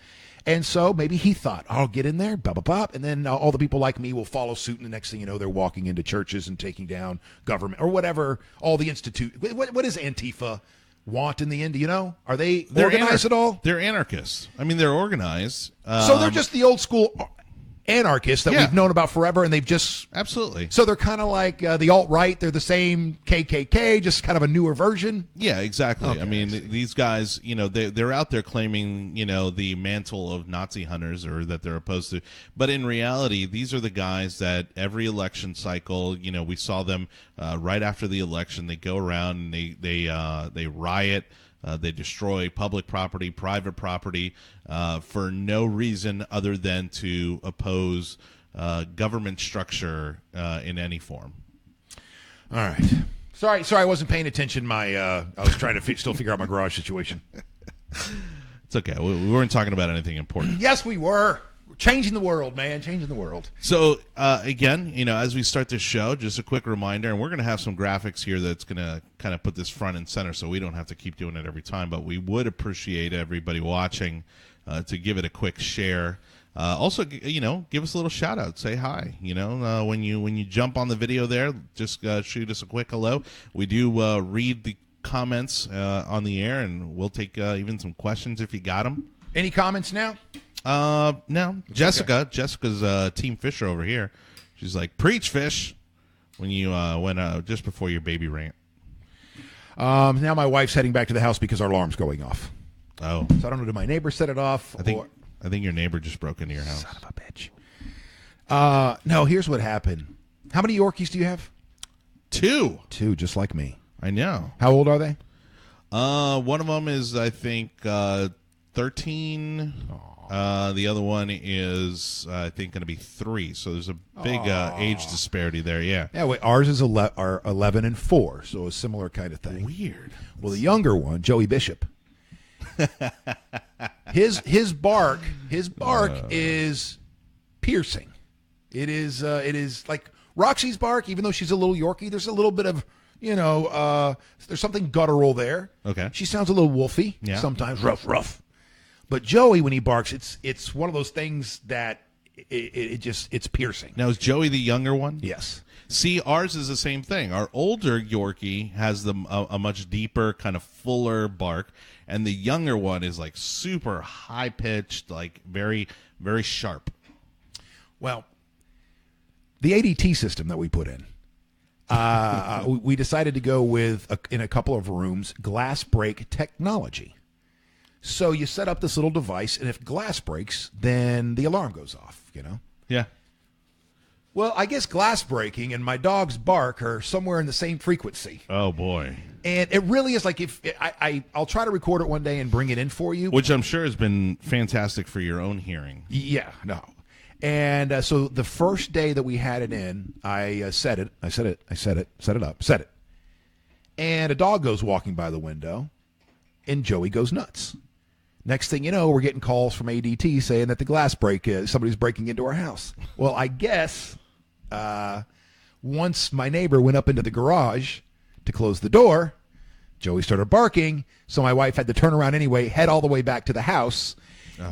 And so maybe he thought, I'll get in there, blah, blah, blah, and then all the people like me will follow suit, and the next thing you know, they're walking into churches and taking down government or whatever, all the institute. What does Antifa want in the end? Do you know? Are they're organized at all? They're anarchists. I mean, they're organized. So they're just the old school anarchists that we've known about forever, and they've just... Absolutely. So they're kind of like the alt-right. They're the same KKK, just kind of a newer version. Yeah, exactly. Okay. I mean, these guys, they're out there claiming, the mantle of Nazi hunters, or that they're opposed to. But in reality, these are the guys that every election cycle, we saw them right after the election. They go around and they riot. They destroy public property, private property, for no reason other than to oppose government structure in any form. All right. Sorry, I wasn't paying attention. I was trying to still figure out my garage situation. It's okay. We weren't talking about anything important. Yes, we were. Changing the world, man. Changing the world. So, again, as we start this show, just a quick reminder, and we're going to have some graphics here that's going to kind of put this front and center so we don't have to keep doing it every time, but we would appreciate everybody watching to give it a quick share. Also, give us a little shout out. Say hi. When you jump on the video there, just shoot us a quick hello. We do read the comments on the air, and we'll take even some questions if you got them. Any comments now? No. Jessica. Okay. Jessica's Team Fisher over here. She's like, preach, Fish, when you went just before your baby rant. Now my wife's heading back to the house because our alarm's going off. Oh. So I don't know, did my neighbor set it off? I think your neighbor just broke into your house. Son of a bitch. No, here's what happened. How many Yorkies do you have? 2. 2, just like me. I know. How old are they? One of them is, I think, 13. The other one is, I think, going to be 3. So there's a big age disparity there. Yeah. Yeah. Wait, ours is 11 and 4, so a similar kind of thing. Weird. Well, the younger one, Joey Bishop. his bark is piercing. It is like Roxy's bark. Even though she's a little Yorkie, there's a little bit of there's something guttural there. Okay. She sounds a little wolfy. Yeah. Sometimes rough. But Joey, when he barks, it's one of those things that it's piercing. Now, is Joey the younger one? Yes. See, ours is the same thing. Our older Yorkie has a much deeper, kind of fuller bark, and the younger one is like super high pitched, like very, very sharp. Well, the ADT system that we put in, we decided to go with in a couple of rooms glass break technology. So you set up this little device, and if glass breaks, then the alarm goes off, Yeah. Well, I guess glass breaking and my dog's bark are somewhere in the same frequency. Oh, boy. And it really is like if I'll try to record it one day and bring it in for you. Which I'm sure has been fantastic for your own hearing. Yeah, no. And so the first day that we had it in, I set it up. And a dog goes walking by the window, and Joey goes nuts. Next thing you know, we're getting calls from ADT saying that the glass break is somebody's breaking into our house. Well, I guess once my neighbor went up into the garage to close the door, Joey started barking. So my wife had to turn around anyway, head all the way back to the house.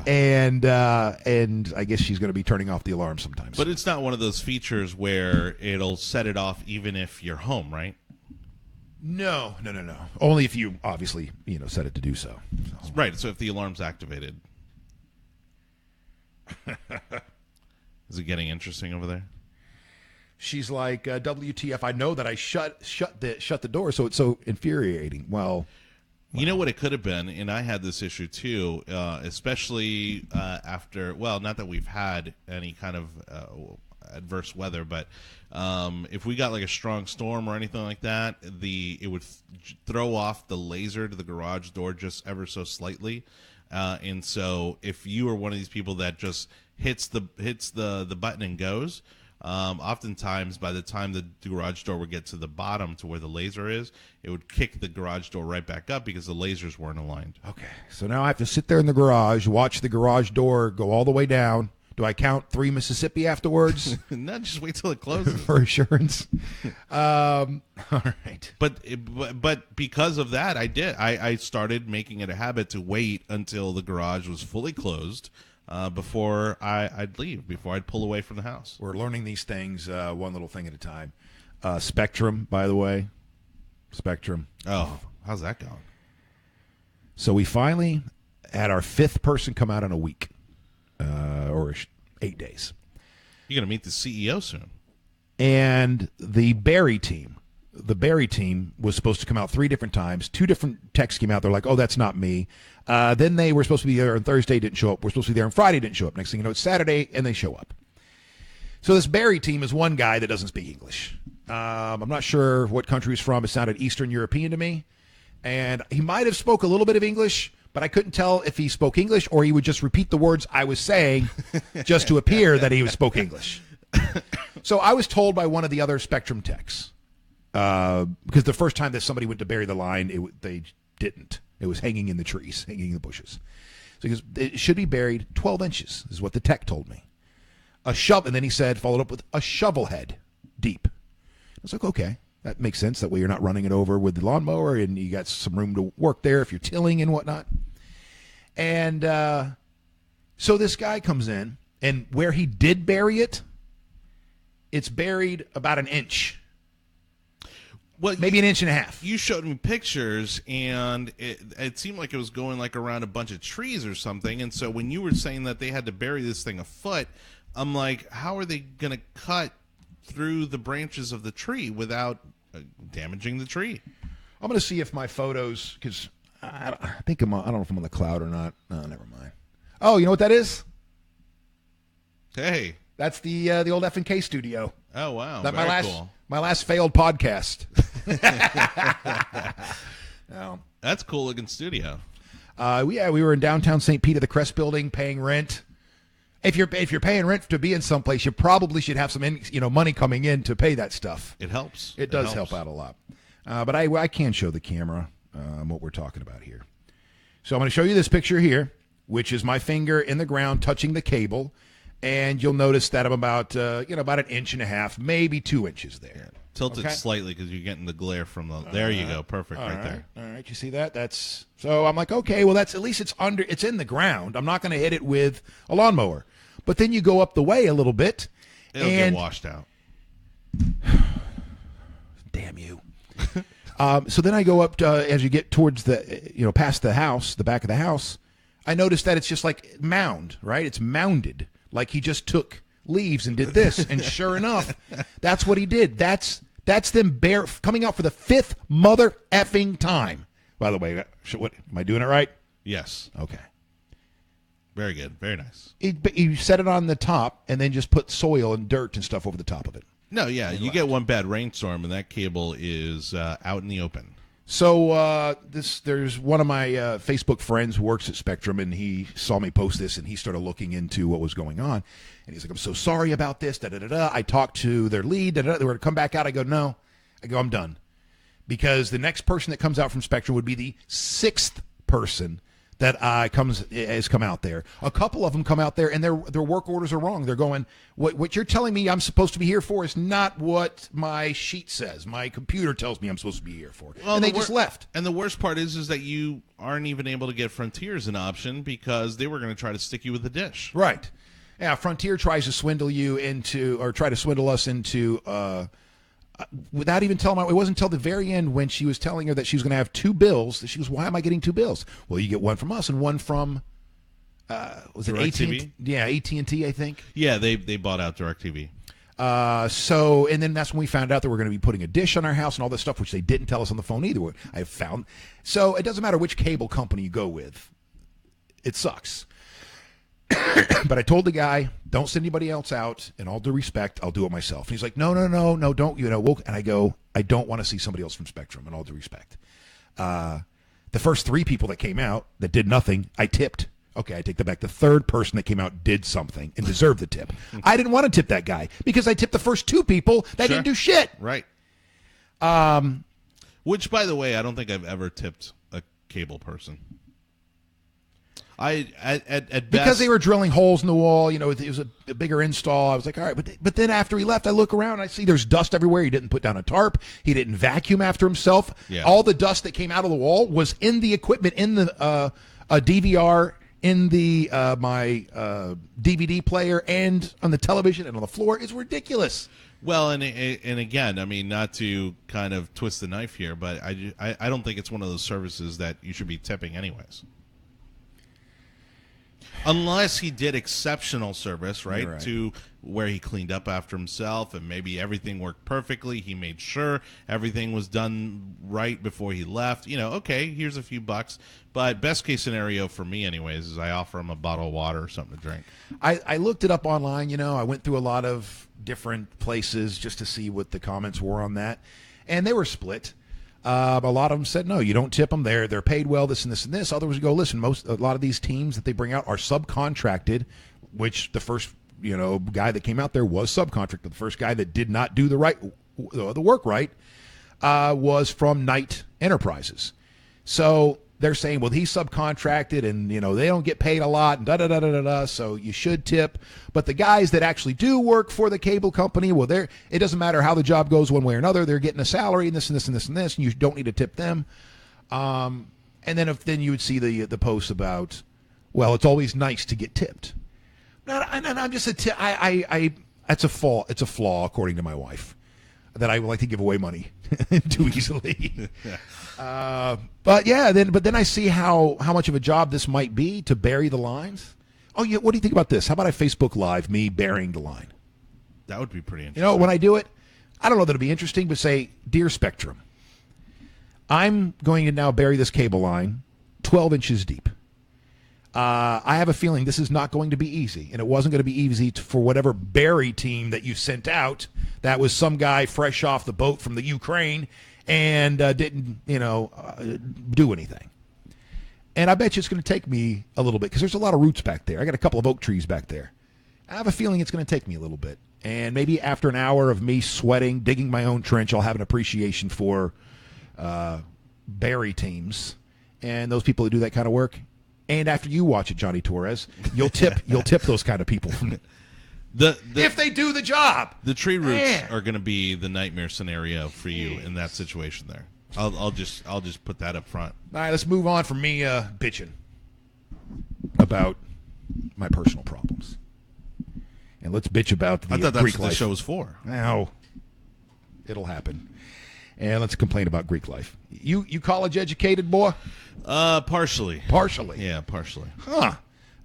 And I guess she's going to be turning off the alarm sometimes. But it's not one of those features where it'll set it off even if you're home, right? No. Only if you obviously, set it to do so. Right. So if the alarm's activated. Is it getting interesting over there? She's like, WTF, I know that I shut the door, so it's so infuriating. Well, you know what it could have been, and I had this issue too, especially after, well, not that we've had any kind of adverse weather, but if we got like a strong storm or anything like that, it would throw off the laser to the garage door just ever so slightly. And so if you are one of these people that just hits the button and goes, oftentimes by the time the garage door would get to the bottom to where the laser is, it would kick the garage door right back up because the lasers weren't aligned. Okay, so now I have to sit there in the garage, watch the garage door go all the way down. Do I count 3 Mississippi afterwards? No, just wait till it closes. For assurance. All right. But because of that, I started making it a habit to wait until the garage was fully closed before I'd leave, before I'd pull away from the house. We're learning these things one little thing at a time. Spectrum, by the way. Spectrum. Oh, how's that going? So we finally had our 5th person come out in a week. Or 8 days. You're going to meet the CEO soon. And the Barry team was supposed to come out 3 different times. 2 different texts came out. They're like, oh, that's not me. Then they were supposed to be there on Thursday, didn't show up. We're supposed to be there on Friday, didn't show up. Next thing you know, it's Saturday, and they show up. So this Barry team is one guy that doesn't speak English. I'm not sure what country he's from. It sounded Eastern European to me. And he might have spoke a little bit of English, but I couldn't tell if he spoke English or he would just repeat the words I was saying just to appear that he spoke English. So I was told by one of the other Spectrum techs, because the first time that somebody went to bury the line, they didn't. It was hanging in the trees, hanging in the bushes. So he goes, it should be buried 12 inches, is what the tech told me. And then he said, followed up with a shovel head deep. I was like, okay. That makes sense. That way you're not running it over with the lawnmower and you got some room to work there if you're tilling and whatnot. And so this guy comes in, and where he did bury it, it's buried about an inch. Well, maybe an inch and a half. You showed me pictures, and it seemed like it was going like around a bunch of trees or something. And so when you were saying that they had to bury this thing a foot, I'm like, how are they going to cut through the branches of the tree without damaging the tree? I'm going to see if my photos, because I don't know if I'm on the cloud or not. No, never mind. Oh, you know what that is? Hey, that's the old F&K studio. Oh wow, that very cool. My last failed podcast. No. That's cool looking studio. We were in downtown St. Pete at the Crest Building, paying rent. If you're paying rent to be in someplace, you probably should have some money coming in to pay that stuff. It helps. It does help out a lot. But I can show the camera what we're talking about here. So I'm going to show you this picture here, which is my finger in the ground touching the cable, and you'll notice that I'm about an inch and a half, maybe 2 inches there. Yeah. Tilt it slightly because you're getting the glare from the. There you go, perfect, right there. All right, you see that? That's so. I'm like, okay, well, that's at least it's in the ground. I'm not going to hit it with a lawnmower. But then you go up the way a little bit, it'll get washed out. Damn you. So then I go up as you get towards the past the house, the back of the house. I noticed that it's just like mound, right? It's mounded, like he just took leaves and did this, and sure enough, that's what he did. That's them coming out for the 5th mother effing time. By the way, what am I doing it right? Yes. Okay. Very good. Very nice. You set it on the top and then just put soil and dirt and stuff over the top of it. No, yeah, you get one bad rainstorm and that cable is out in the open. So there's one of my Facebook friends who works at Spectrum, and he saw me post this, and he started looking into what was going on. And he's like, I'm so sorry about this, da-da-da-da. I talked to their lead, da-da-da. They were to come back out. I go, no. I'm done. Because the next person that comes out from Spectrum would be the 6th person that has come out there. A couple of them come out there, and their work orders are wrong. They're going, what you're telling me I'm supposed to be here for is not what my sheet says. My computer tells me I'm supposed to be here for. Well, and they just left. And the worst part is that you aren't even able to get Frontier's an option because they were going to try to stick you with the dish. Right. Yeah, Frontier tries to swindle you into, or try to swindle us into, without even telling her. It wasn't until the very end when she was telling her that she was going to have 2 bills that she goes, why am I getting 2 bills? Well, you get one from us and one from was it AT&T? Yeah, AT&T, I think. Yeah, they bought out DirecTV. And then that's when we found out that we're going to be putting a dish on our house and all this stuff, which they didn't tell us on the phone either. I have found. So it doesn't matter which cable company you go with. It sucks. But I told the guy, don't send anybody else out. In all due respect, I'll do it myself. And he's like, no, don't. And I go, I don't want to see somebody else from Spectrum. In all due respect, the first 3 people that came out that did nothing, I tipped. Okay, I take that back. The third person that came out did something and deserved the tip. I didn't want to tip that guy because I tipped the first 2 people that didn't do shit. Right. Which, by the way, I don't think I've ever tipped a cable person. At best, because they were drilling holes in the wall, it was a bigger install. I was like, all right, but then after he left, I look around and I see there's dust everywhere. He didn't put down a tarp. He didn't vacuum after himself. Yeah. All the dust that came out of the wall was in the equipment, in the a DVR, in the my DVD player, and on the television and on the floor. It's ridiculous. Well, and again, I mean, not to kind of twist the knife here, but I don't think it's one of those services that you should be tipping anyways. Unless he did exceptional service, right? To where he cleaned up after himself and maybe everything worked perfectly. He made sure everything was done right before he left. Okay, here's a few bucks. But best case scenario for me anyways is I offer him a bottle of water or something to drink. I looked it up online. I went through a lot of different places just to see what the comments were on that. And they were split. A lot of them said, no, you don't tip them. They're paid well, this and this and this. Others go, listen, a lot of these teams that they bring out are subcontracted, which the first guy that came out there was subcontracted. The first guy that did not do the work right was from Knight Enterprises. So they're saying, well, he's subcontracted and, they don't get paid a lot and da-da-da-da-da-da, so you should tip. But the guys that actually do work for the cable company, well, it doesn't matter how the job goes one way or another. They're getting a salary and this and this and this and this, and you don't need to tip them. And then you would see the posts about, well, it's always nice to get tipped. And I'm just that's a flaw. It's a flaw, according to my wife, that I would like to give away money too easily. But then I see how much of a job this might be to bury the lines. Oh yeah, what do you think about this? How about I Facebook Live me burying the line? That would be pretty interesting. When I do it, I don't know that it'll be interesting, but say, dear Spectrum, I'm going to now bury this cable line 12 inches deep. I have a feeling this is not going to be easy, and it wasn't going to be easy for whatever bury team that you sent out. That was some guy fresh off the boat from the Ukraine and didn't, do anything. And I bet you it's going to take me a little bit because there's a lot of roots back there. I got a couple of oak trees back there. I have a feeling it's going to take me a little bit. And maybe after an hour of me sweating, digging my own trench, I'll have an appreciation for bury teams and those people who do that kind of work. And after you watch it, Jonny Torres, you'll tip those kind of people. If they do the job. The tree roots are going to be the nightmare scenario for you in that situation there. I'll just put that up front. All right, let's move on from me bitching about my personal problems. And let's bitch about the I thought that's Greek what life. the show was for. Now, it'll happen. And let's complain about Greek life. You college educated, boy? Partially. Partially? Yeah, partially. Huh.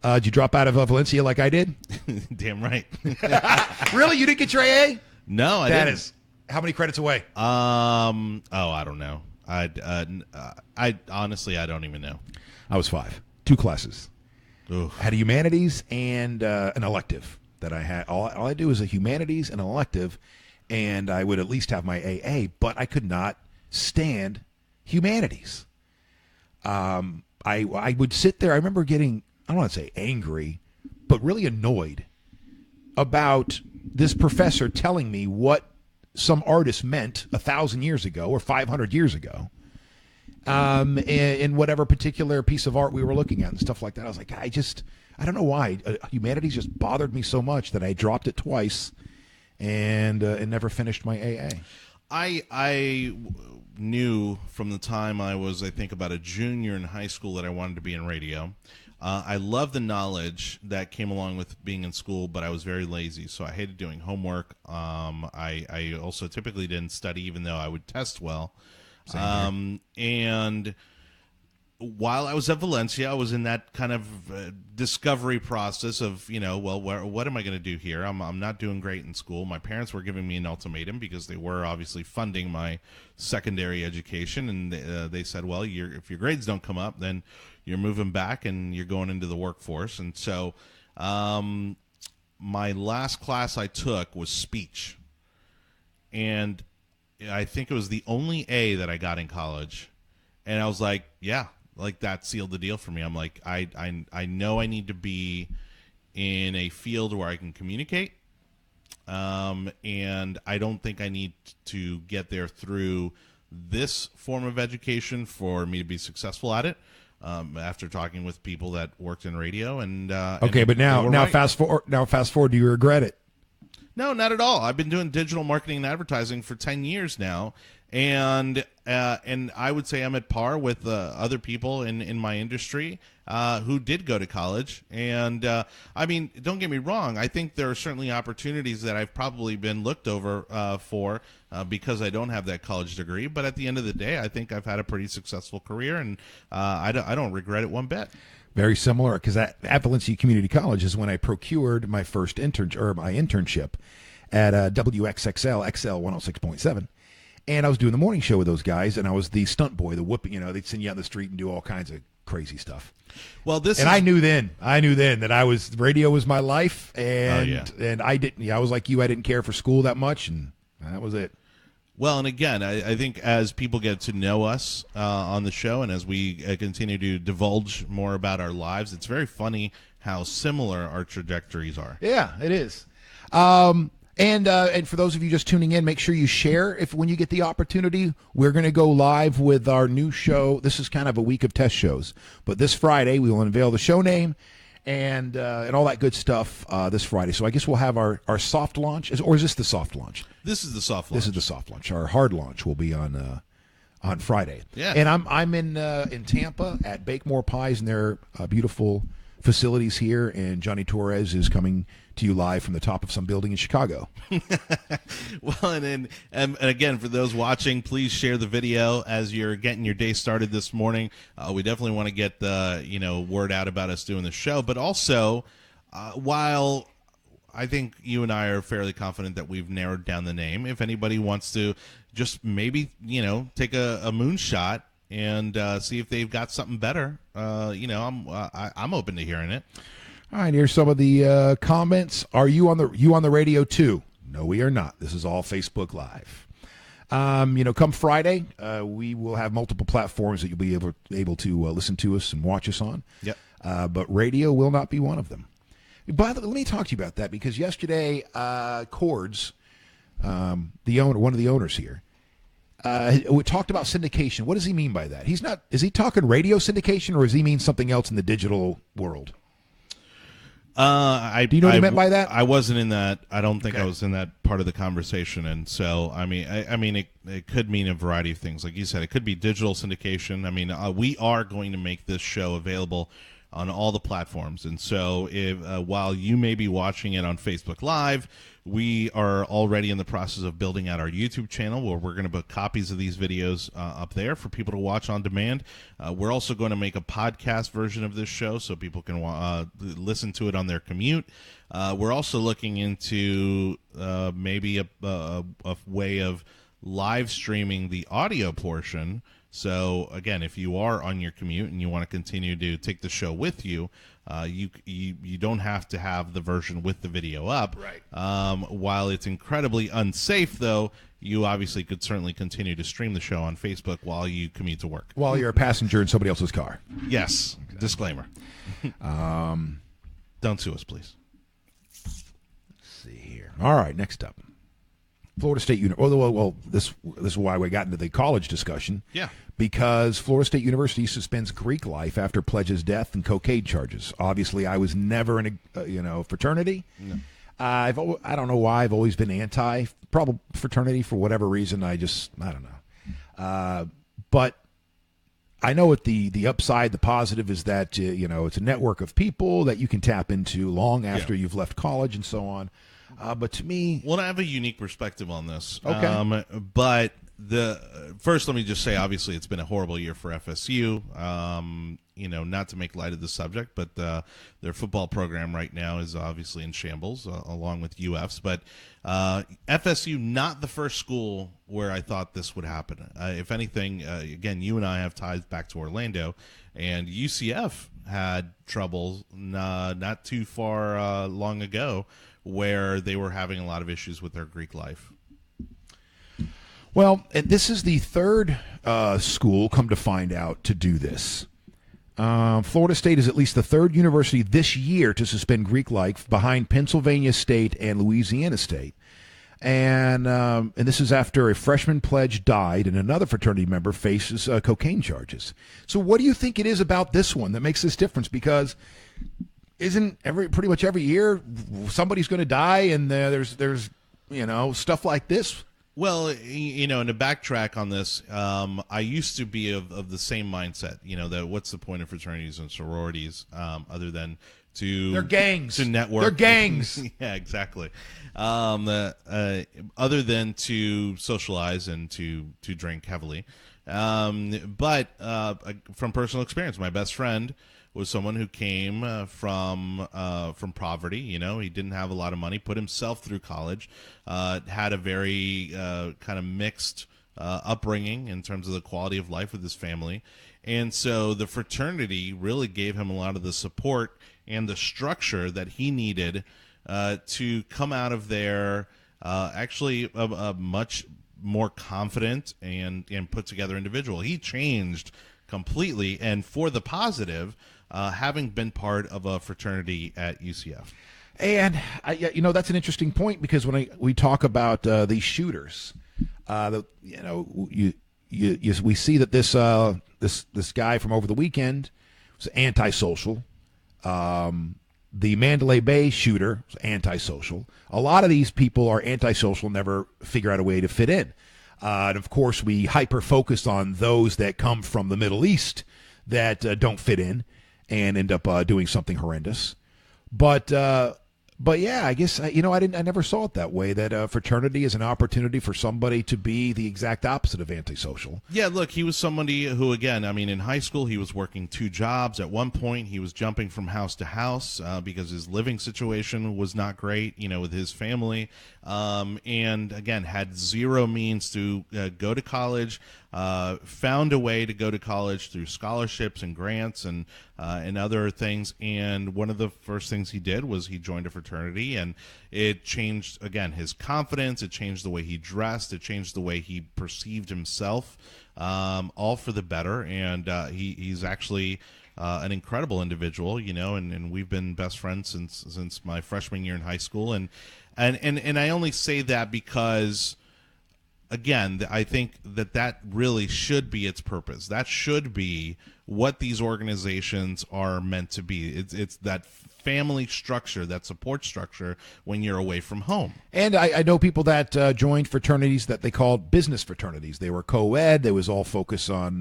Did you drop out of Valencia like I did? Damn right. Really? You didn't get your AA? No, I That didn't. is, how many credits away? I don't know. I honestly, I don't even know. I was 5. 2 classes. Oof. I had a humanities and an elective that I had. All I do is a humanities and an elective, and I would at least have my AA, but I could not stand humanities. I would sit there. I remember getting, I don't want to say angry, but really annoyed about this professor telling me what some artist meant 1,000 years ago or 500 years ago in whatever particular piece of art we were looking at and stuff like that. I was like, I don't know why. Humanities just bothered me so much that I dropped it twice and never finished my AA. I knew from the time I was, I think, about a junior in high school that I wanted to be in radio. I loved the knowledge that came along with being in school, but I was very lazy, so I hated doing homework. I also typically didn't study, even though I would test well. And while I was at Valencia, I was in that kind of discovery process of, what am I going to do here? I'm not doing great in school. My parents were giving me an ultimatum because they were obviously funding my secondary education, and they said, well, if your grades don't come up, then you're moving back and you're going into the workforce. And so My last class I took was speech, and I think it was the only A that I got in college, and I was like, yeah, like that sealed the deal for me. I'm like, I know I need to be in a field where I can communicate, and I don't think I need to get there through this form of education for me to be successful at it. After talking with people that worked in radio, and okay, and but now right. fast forward. Do you regret it? No, not at all. I've been doing digital marketing and advertising for 10 years now, and I would say I'm at par with other people in my industry who did go to college. And I mean, don't get me wrong. I think there are certainly opportunities that I've probably been looked over for because I don't have that college degree. But at the end of the day, I think I've had a pretty successful career, and I don't regret it one bit. Very similar, because at Valencia Community College is when I procured my first internship at WXXL XL 106.7. And I was doing the morning show with those guys, and I was the stunt boy, the whooping. You know, they'd send you out in the street and do all kinds of crazy stuff. Well, I knew then that radio was my life, and I didn't. Yeah, I was like you. I didn't care for school that much, and that was it. Well, and again, I think as people get to know us on the show, and as we continue to divulge more about our lives, it's very funny how similar our trajectories are. Yeah, it is. And for those of you just tuning in, make sure you share when you get the opportunity. We're going to go live with our new show. This is kind of a week of test shows, but this Friday we will unveil the show name and all that good stuff this Friday. So I guess we'll have our soft launch, or is this the soft launch? This is the soft launch. This is the soft launch. Our hard launch will be on Friday. Yeah, and I'm in Tampa at Bakemore Pies and their beautiful facilities here, and Jonny Torres is coming to you live from the top of some building in Chicago. Well, and again, for those watching, please share the video as you're getting your day started this morning. We definitely want to get the word out about us doing the show, but also while I think you and I are fairly confident that we've narrowed down the name, if anybody wants to just maybe take a moonshot and see if they've got something better, I'm open to hearing it. All right, here's some of the comments. Are you on the radio too? No, we are not. This is all Facebook Live. Come Friday, we will have multiple platforms that you'll be able to listen to us and watch us on. Yep. But radio will not be one of them. But let me talk to you about that, because yesterday, Cords, one of the owners here, we talked about syndication. What does he mean by that? Is he talking radio syndication, or does he mean something else in the digital world? Do you know what he meant by that? I wasn't in that. I don't think I was in that part of the conversation, and so I mean, it could mean a variety of things. Like you said, it could be digital syndication. I mean, we are going to make this show available on all the platforms, and so while you may be watching it on Facebook Live, we are already in the process of building out our YouTube channel, where we're going to put copies of these videos up there for people to watch on demand. We're also going to make a podcast version of this show so people can listen to it on their commute. We're also looking into maybe a way of live streaming the audio portion. So again, if you are on your commute and you want to continue to take the show with you, you don't have to have the version with the video up. Right. While it's incredibly unsafe, though, you obviously could certainly continue to stream the show on Facebook while you commute to work. While you're a passenger in somebody else's car. Yes. Exactly. Disclaimer. Don't sue us, please. Let's see here. All right, next up. Florida State University. Well, this is why we got into the college discussion. Yeah. Because Florida State University suspends Greek life after pledge's death and cocaine charges. Obviously, I was never in a fraternity. No. I don't know why I've always been anti probably fraternity for whatever reason. I don't know. But I know what the upside, the positive is that it's a network of people that you can tap into long after you've left college and so on. But to me, well, I have a unique perspective on this. Okay. But first, let me just say, obviously, it's been a horrible year for FSU. Not to make light of the subject, but their football program right now is obviously in shambles, along with UF's. But FSU, not the first school where I thought this would happen. If anything, again, you and I have ties back to Orlando, and UCF had trouble not too far long ago where they were having a lot of issues with their Greek life. Well, and this is the third school, come to find out, to do this. Florida State is at least the third university this year to suspend Greek life, behind Pennsylvania State and Louisiana State. And this is after a freshman pledge died and another fraternity member faces cocaine charges. So what do you think it is about this one that makes this difference? Because isn't pretty much every year somebody's going to die, and there's stuff like this? Well, and to backtrack on this, I used to be of the same mindset, that what's the point of fraternities and sororities other than they're gangs. To network. They're gangs. Yeah, exactly. Other than to socialize and to drink heavily. But from personal experience, my best friend was someone who came from poverty. He didn't have a lot of money, put himself through college, had a very kind of mixed upbringing in terms of the quality of life with his family. And so the fraternity really gave him a lot of the support and the structure that he needed to come out of there actually a much more confident and put together individual. He changed completely, and for the positive, having been part of a fraternity at UCF. And that's an interesting point, because when we talk about these shooters, we see that this guy from over the weekend was antisocial. The Mandalay Bay shooter was antisocial. A lot of these people are antisocial, never figure out a way to fit in. And of course, we hyper-focus on those that come from the Middle East that don't fit in and end up doing something horrendous. But yeah, I guess I never saw it that way. That fraternity is an opportunity for somebody to be the exact opposite of antisocial. Yeah, look, he was somebody who, again, in high school he was working 2 jobs. At one point, he was jumping from house to house because his living situation was not great, with his family, and again had zero means to go to college. Found a way to go to college through scholarships and grants and other things. And one of the first things he did was he joined a fraternity, and it changed, again, his confidence. It changed the way he dressed. It changed the way he perceived himself, all for the better. And he's actually an incredible individual, and we've been best friends since my freshman year in high school. And I only say that because, again, I think that really should be its purpose. That should be what these organizations are meant to be. It's that family structure, that support structure when you're away from home. And I know people that joined fraternities that they called business fraternities. They were co-ed. They was all focused on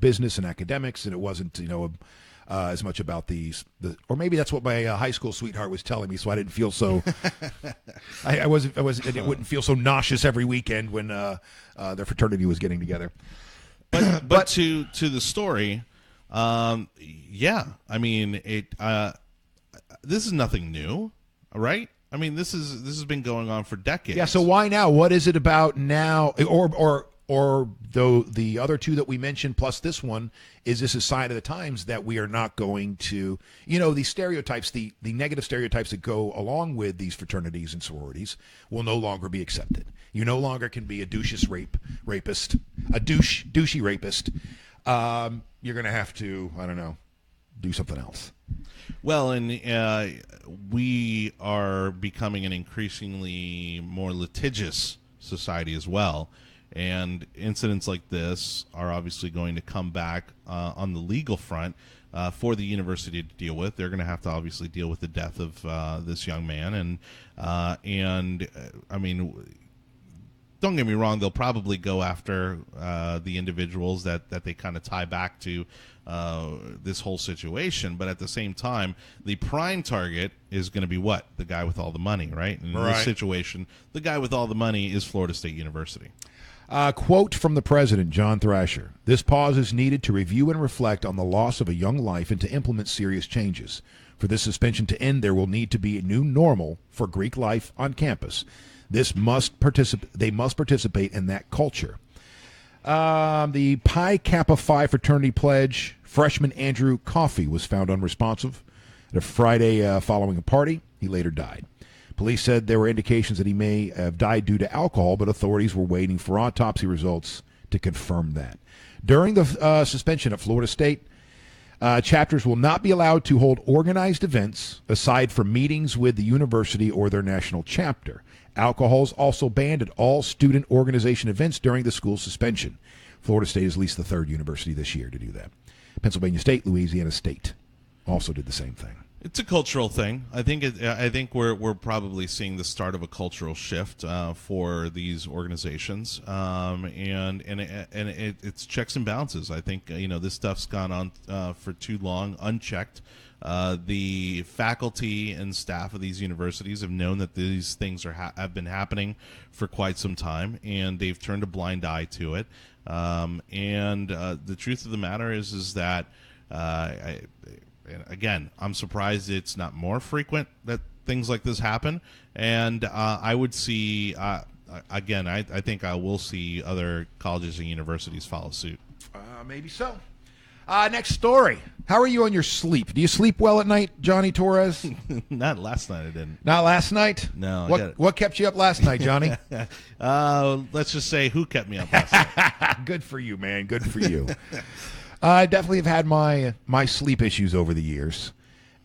business and academics, and it wasn't as much about or maybe that's what my high school sweetheart was telling me, so I didn't feel so. I wouldn't feel so nauseous every weekend when their fraternity was getting together. But to the story, this is nothing new, right? This has been going on for decades. Yeah. So why now? What is it about now, or though the other 2 that we mentioned plus this one, is this a sign of the times that we are not going to, these stereotypes, the negative stereotypes that go along with these fraternities and sororities will no longer be accepted. You no longer can be a douchey rapist. You're going to have to, do something else. Well, and we are becoming an increasingly more litigious society as well. And incidents like this are obviously going to come back on the legal front for the university to deal with. They're going to have to obviously deal with the death of this young man. And don't get me wrong, they'll probably go after the individuals that they kind of tie back to this whole situation. But at the same time, the prime target is going to be what? The guy with all the money, right? And in this situation, the guy with all the money is Florida State University. Quote from the president, John Thrasher: "This pause is needed to review and reflect on the loss of a young life and to implement serious changes. For this suspension to end, there will need to be a new normal for Greek life on campus. They must participate in that culture." The Pi Kappa Phi fraternity pledge Freshman Andrew Coffey was found unresponsive at a Friday following a party. He later died. Police said there were indications that he may have died due to alcohol, but authorities were waiting for autopsy results to confirm that. During the suspension at Florida State, chapters will not be allowed to hold organized events aside from meetings with the university or their national chapter. Alcohol is also banned at all student organization events during the school suspension. Florida State is at least the third university this year to do that. Pennsylvania State, Louisiana State also did the same thing. It's a cultural thing. I think we're probably seeing the start of a cultural shift for these organizations, and it's checks and balances. I think this stuff's gone on for too long unchecked. The faculty and staff of these universities have known that these things have been happening for quite some time, and they've turned a blind eye to it. And the truth of the matter is that. And again, I'm surprised it's not more frequent that things like this happen. And I would see, again, I think I will see other colleges and universities follow suit. Maybe so. Next story. How are you on your sleep? Do you sleep well at night, Jonny Torres? Not last night, I didn't. Not last night? No. What kept you up last night, Johnny? Let's just say who kept me up last night. Good for you, man. Good for you. I definitely have had my sleep issues over the years,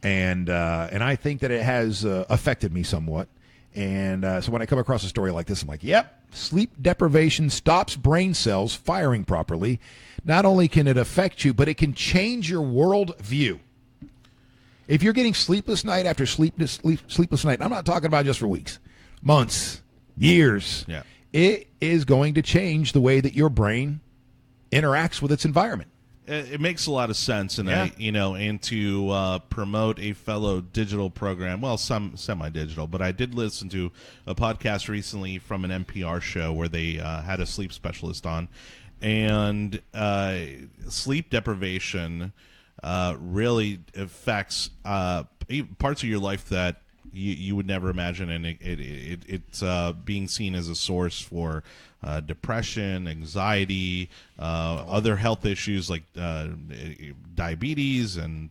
and I think that it has affected me somewhat. And so when I come across a story like this, I'm like, yep, sleep deprivation stops brain cells firing properly. Not only can it affect you, but it can change your world view. If you're getting sleepless night after sleepless night, I'm not talking about just for weeks, months, years. Yeah. It is going to change the way that your brain interacts with its environment. It makes a lot of sense, and and to promote a fellow digital program, well, some semi-digital, but I did listen to a podcast recently from an NPR show where they had a sleep specialist on, and sleep deprivation really affects parts of your life that you would never imagine, and it's being seen as a source for depression, anxiety, other health issues like diabetes and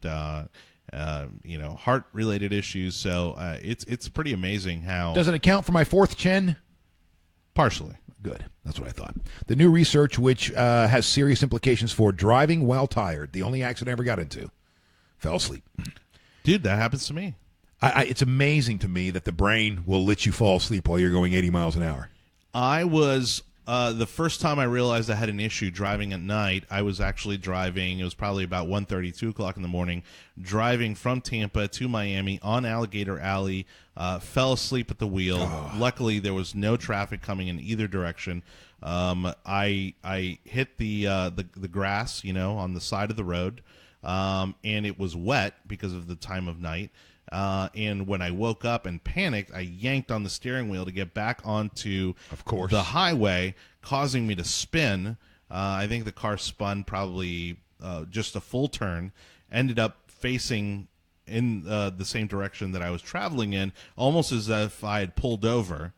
heart-related issues. So it's pretty amazing how. Does it account for my fourth chin? Partially. Good. That's what I thought. The new research, which has serious implications for driving while tired, the only accident I ever got into, fell asleep. Dude, that happens to me. It's amazing to me that the brain will let you fall asleep while you're going 80 miles an hour. I was, the first time I realized I had an issue driving at night, I was actually driving, it was probably about 1:30, 2 o'clock in the morning, driving from Tampa to Miami on Alligator Alley, fell asleep at the wheel. Oh. Luckily, there was no traffic coming in either direction. I hit the grass, on the side of the road, and it was wet because of the time of night. And when I woke up and panicked, I yanked on the steering wheel to get back onto the highway, causing me to spin. I think the car spun probably just a full turn, ended up facing in the same direction that I was traveling in, almost as if I had pulled over.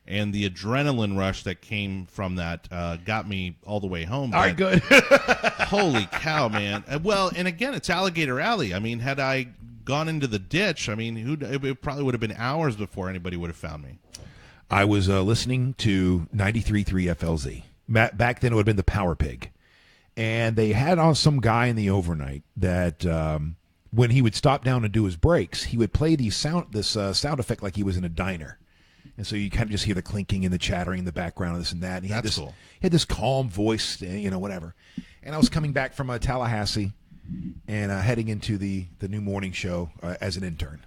And the adrenaline rush that came from that got me all the way home. All right, good. Holy cow, man. Well, and again, it's Alligator Alley. I mean, had I gone into the ditch, I mean, it probably would have been hours before anybody would have found me. I was listening to 93.3 FLZ. Back then, it would have been the Power Pig. And they had on some guy in the overnight that when he would stop down and do his breaks, he would play this sound effect like he was in a diner. And so you kind of just hear the clinking and the chattering in the background, and this and that. And he had cool. He had this calm voice, whatever. And I was coming back from Tallahassee and heading into the new morning show as an intern.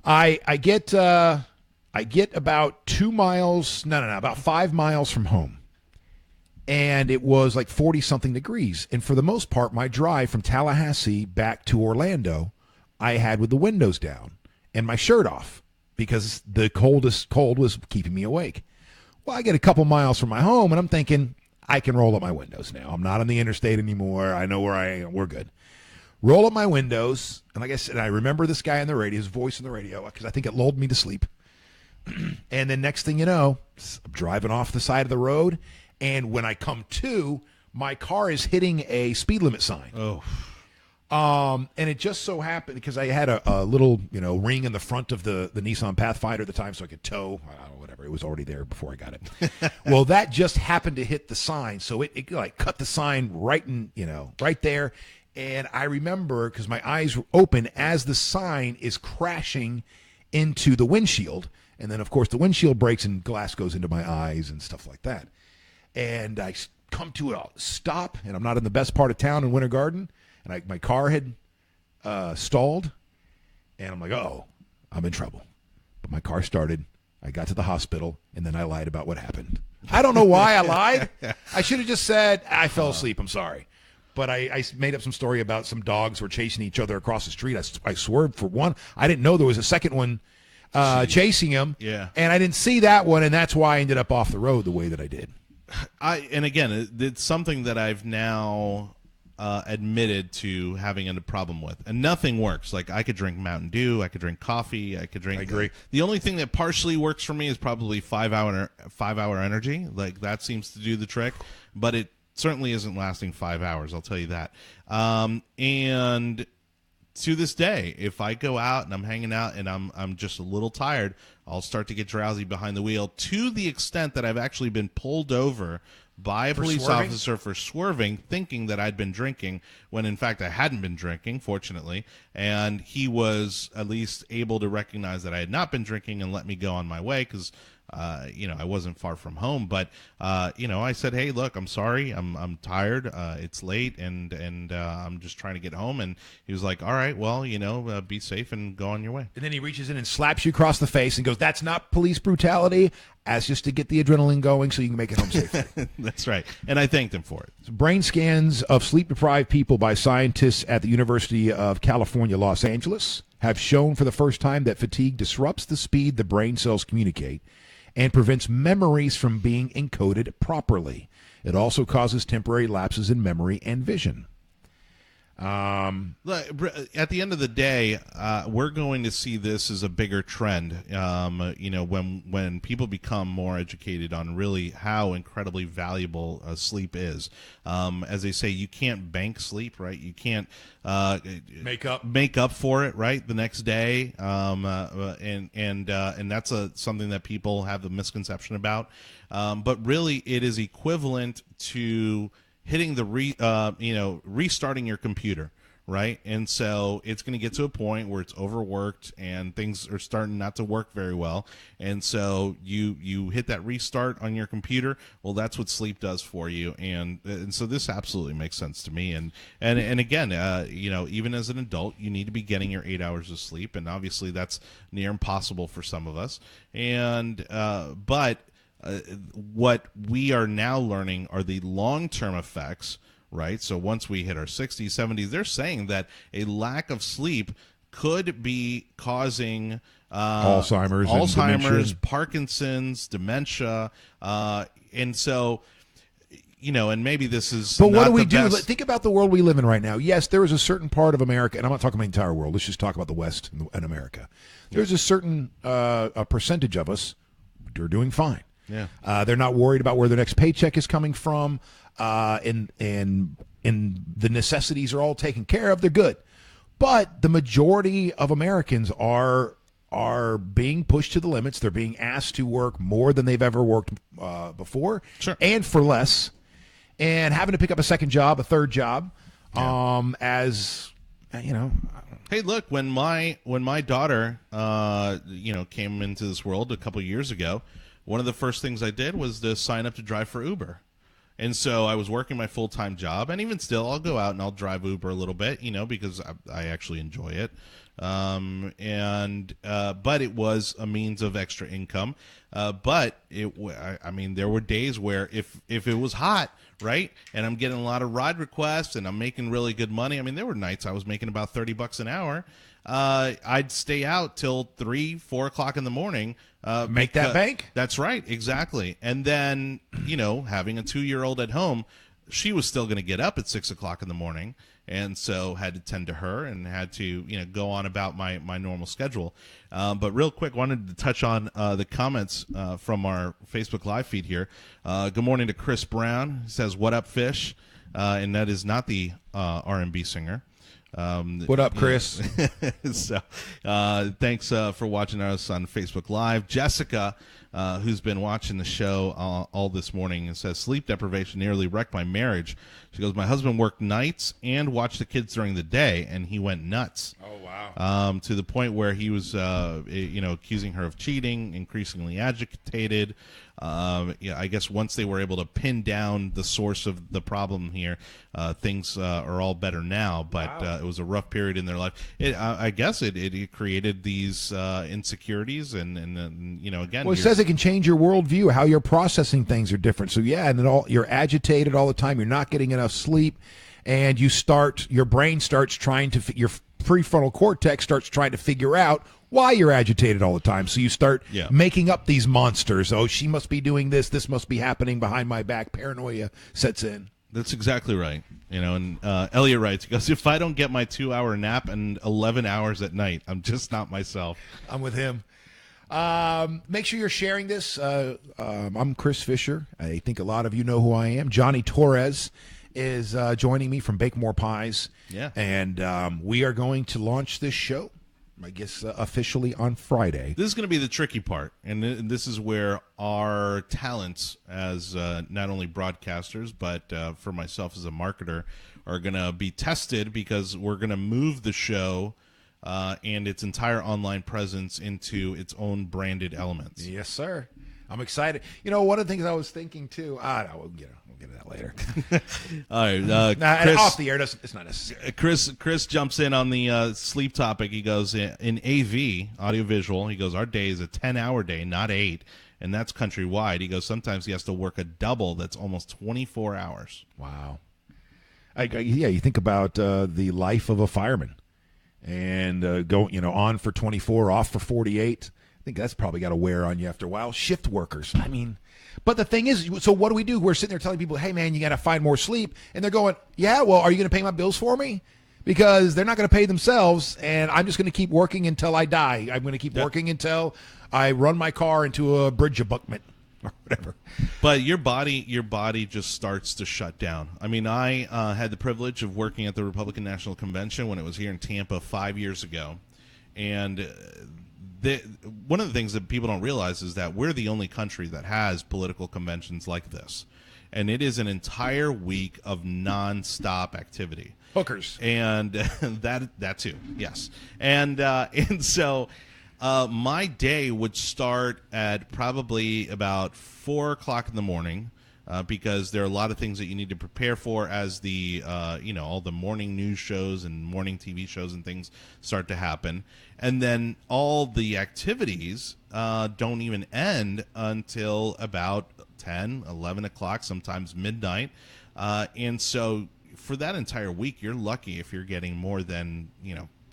I get about 2 miles, about 5 miles from home. And it was like 40-something degrees. And for the most part, my drive from Tallahassee back to Orlando, I had with the windows down and my shirt off, because the cold was keeping me awake. Well, I get a couple miles from my home, and I'm thinking, I can roll up my windows now. I'm not on the interstate anymore. I know where I am. We're good. Roll up my windows, and like I said, I remember this guy on the radio, his voice on the radio, because I think it lulled me to sleep. And then next thing you know, I'm driving off the side of the road, and when I come to, my car is hitting a speed limit sign. Oh. And it just so happened because I had a little, ring in the front of the Nissan Pathfinder at the time so I could tow, whatever. It was already there before I got it. Well, that just happened to hit the sign. So it like cut the sign right there. And I remember because my eyes were open as the sign is crashing into the windshield. And then, of course, the windshield breaks and glass goes into my eyes and stuff like that. And I come to a stop, and I'm not in the best part of town in Winter Garden. And my car had stalled, and I'm like, I'm in trouble. But my car started. I got to the hospital, and then I lied about what happened. I don't know why I lied. I should have just said, I fell asleep. I'm sorry. But I made up some story about some dogs were chasing each other across the street. I swerved for one. I didn't know there was a second one chasing him. Yeah. And I didn't see that one, and that's why I ended up off the road the way that I did. And again, it's something that I've now admitted to having a problem with, and nothing works. Like I could drink Mountain Dew, I could drink coffee, I could drink. I agree. The only thing that partially works for me is probably 5 hour energy. Like that seems to do the trick, but it certainly isn't lasting 5 hours. I'll tell you that. And to this day, if I go out and I'm hanging out and I'm just a little tired, I'll start to get drowsy behind the wheel to the extent that I've actually been pulled over by a police officer for swerving, thinking that I'd been drinking, when in fact I hadn't been drinking, fortunately. And he was at least able to recognize that I had not been drinking and let me go on my way because, I wasn't far from home. But, I said, hey, look, I'm sorry. I'm tired. It's late and I'm just trying to get home. And he was like, all right, well, be safe and go on your way. And then he reaches in and slaps you across the face and goes, that's not police brutality. As just to get the adrenaline going so you can make it home safely. That's right. And I thanked him for it. So brain scans of sleep-deprived people by scientists at the University of California, Los Angeles, have shown for the first time that fatigue disrupts the speed the brain cells communicate and prevents memories from being encoded properly. It also causes temporary lapses in memory and vision. Look, at the end of the day, we're going to see this as a bigger trend. When people become more educated on really how incredibly valuable sleep is. As they say, you can't bank sleep, right? You can't make up for it, right? The next day, and that's something that people have the misconception about. But really, it is equivalent to hitting the restarting your computer, right? And so it's going to get to a point where it's overworked and things are starting not to work very well. And so you hit that restart on your computer. Well, that's what sleep does for you. And so this absolutely makes sense to me. And again, even as an adult, you need to be getting your 8 hours of sleep. And obviously that's near impossible for some of us. But what we are now learning are the long-term effects, right? So once we hit our 60s, 70s, they're saying that a lack of sleep could be causing Alzheimer's, Parkinson's, dementia, and so, and maybe this is. But what do we do? Think about the world we live in right now. Yes, there is a certain part of America, and I'm not talking about the entire world. Let's just talk about the West and America. There's a certain a percentage of us who are doing fine. Yeah, they're not worried about where their next paycheck is coming from, and the necessities are all taken care of. They're good, but the majority of Americans are being pushed to the limits. They're being asked to work more than they've ever worked before, sure, and for less, and having to pick up a second job, a third job, as you know. Hey, look, when my daughter came into this world a couple years ago, one of the first things I did was to sign up to drive for Uber. And so I was working my full-time job, and even still, I'll go out and I'll drive Uber a little bit, because I actually enjoy it. But it was a means of extra income. But there were days where if it was hot, right, and I'm getting a lot of ride requests and I'm making really good money. There were nights I was making about $30 an hour. I'd stay out till 3, 4 o'clock in the morning. Make that bank? That's right, exactly. And then, having a 2-year-old at home, she was still going to get up at 6 o'clock in the morning, and so had to tend to her and had to go on about my normal schedule. But real quick, wanted to touch on the comments from our Facebook Live feed here. Good morning to Chris Brown. He says, "What up, fish?" And that is not the R&B singer. What up, Chris? So, thanks for watching us on Facebook Live. Jessica, who's been watching the show all this morning, and says, "Sleep deprivation nearly wrecked my marriage." She goes, "My husband worked nights and watched the kids during the day, and he went nuts." Oh, wow. To the point where he was, accusing her of cheating, increasingly agitated. I guess once they were able to pin down the source of the problem here, things are all better now. But it was a rough period in their life. I guess it created these insecurities, and again. Well, it says it can change your worldview. How you're processing things are different. So yeah, and then you're agitated all the time. You're not getting enough sleep, and your brain starts trying to your prefrontal cortex starts trying to figure out why you're agitated all the time. So you start making up these monsters. Oh, she must be doing this. This must be happening behind my back. Paranoia sets in. That's exactly right. And Elliot writes, he goes, "If I don't get my 2-hour nap and 11 hours at night, I'm just not myself." I'm with him. Make sure you're sharing this. I'm Chris Fisher. I think a lot of you know who I am. Jonny Torres is joining me from Bake More Pies. Yeah. And we are going to launch this show, I guess, officially on Friday. This is going to be the tricky part, and this is where our talents as not only broadcasters, but for myself as a marketer, are going to be tested, because we're going to move the show and its entire online presence into its own branded elements. Yes, sir. I'm excited. One of the things I was thinking too. We'll get to that later. All right, Chris, off the air. It's not necessary. Chris jumps in on the sleep topic. He goes, in AV, audiovisual, he goes, "Our day is a 10-hour day, not 8, and that's countrywide." He goes, "Sometimes he has to work a double that's almost 24 hours." Wow. You think about the life of a fireman, and go on for 24, off for 48. I think that's probably got to wear on you after a while. Shift workers. I mean, but the thing is, so what do? We're sitting there telling people, "Hey, man, you got to find more sleep." And they're going, "Yeah, well, are you going to pay my bills for me?" Because they're not going to pay themselves, and I'm just going to keep working until I die. I'm going to keep working until I run my car into a bridge abutment or whatever. But your body just starts to shut down. I mean, I had the privilege of working at the Republican National Convention when it was here in Tampa 5 years ago, and one of the things that people don't realize is that we're the only country that has political conventions like this, and it is an entire week of nonstop activity. Hookers. And that too, yes. And so my day would start at probably about 4 o'clock in the morning, because there are a lot of things that you need to prepare for as the all the morning news shows and morning TV shows and things start to happen, and then all the activities don't even end until about 10, 11 o'clock, sometimes midnight, and so for that entire week, you're lucky if you're getting more than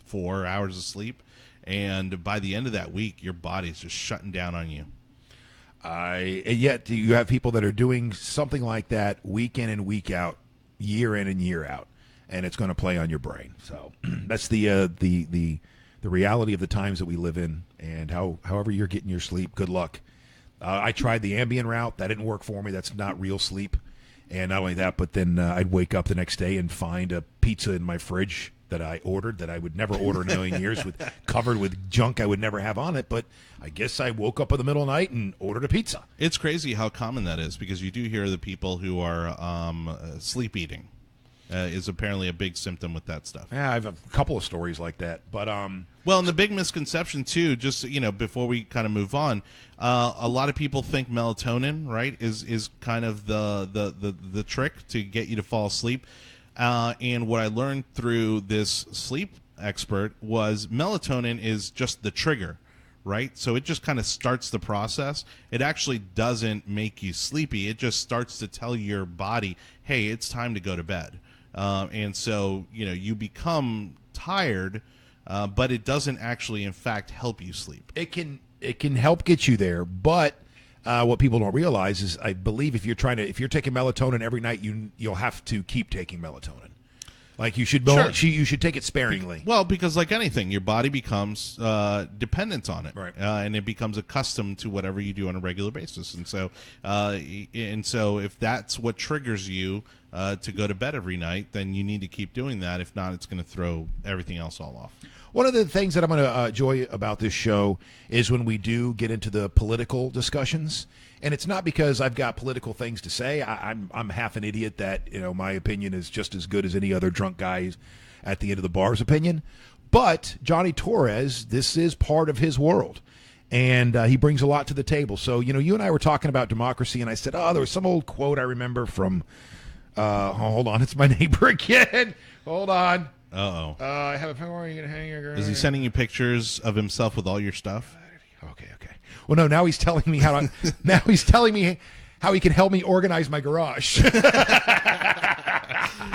4 hours of sleep, and by the end of that week, your body's just shutting down on you. And yet you have people that are doing something like that week in and week out, year in and year out, and it's going to play on your brain. So that's the reality of the times that we live in, and however you're getting your sleep, good luck. I tried the Ambien route. That didn't work for me. That's not real sleep. And not only that, but then I'd wake up the next day and find a pizza in my fridge that I ordered that I would never order in a million years, covered with junk I would never have on it. But I guess I woke up in the middle of the night and ordered a pizza. It's crazy how common that is, because you do hear the people who are sleep eating is apparently a big symptom with that stuff. Yeah, I have a couple of stories like that. But well, and the big misconception too, just before we kind of move on, a lot of people think melatonin, right, is kind of the trick to get you to fall asleep. And what I learned through this sleep expert was melatonin is just the trigger, right? So it just kind of starts the process. It actually doesn't make you sleepy. It just starts to tell your body, hey, it's time to go to bed. And so, you become tired, but it doesn't actually, in fact, help you sleep. It can help get you there, but what people don't realize is, I believe if you're taking melatonin every night, you'll have to keep taking melatonin. Like you should you should take it sparingly. Well, because like anything, your body becomes dependent on it, right? And it becomes accustomed to whatever you do on a regular basis. And so if that's what triggers you to go to bed every night, then you need to keep doing that. If not, it's going to throw everything else all off. One of the things that I'm going to enjoy about this show is when we do get into the political discussions, and it's not because I've got political things to say. I'm half an idiot that my opinion is just as good as any other drunk guy's at the end of the bar's opinion. But Jonny Torres, this is part of his world, and he brings a lot to the table. So you and I were talking about democracy, and I said, there was some old quote I remember from. Hold on, it's my neighbor again. Hold on. I have a picture where you're going to hang your girl. Is he sending you pictures of himself with all your stuff? Okay. Well, no, now he's telling me how he can help me organize my garage.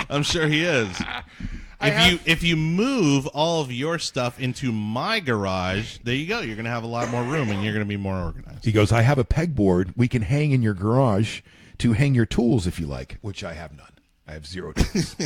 I'm sure he is. If you move all of your stuff into my garage, there you go. You're going to have a lot more room and you're going to be more organized. He goes, I have a pegboard we can hang in your garage to hang your tools if you like, which I have none. I have 0 tools.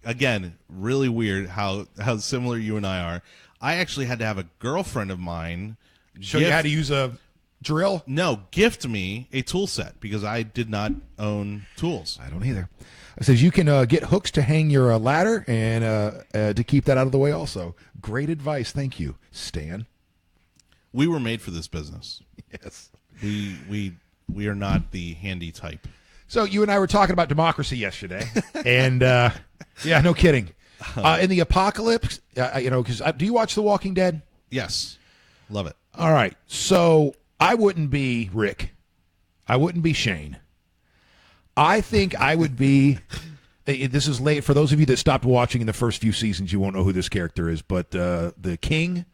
Again, really weird how similar you and I are. I actually had to have a girlfriend of mine show you how to use a drill? No, gift me a tool set because I did not own tools. I don't either. It says you can get hooks to hang your ladder and to keep that out of the way also. Great advice. Thank you, Stan. We were made for this business. Yes. We are not the handy type. So you and I were talking about democracy yesterday, and yeah, no kidding. In the apocalypse, because do you watch The Walking Dead? Yes, love it. All right, so I wouldn't be Rick. I wouldn't be Shane. I think I would be. This is late for those of you that stopped watching in the first few seasons. You won't know who this character is, but the king.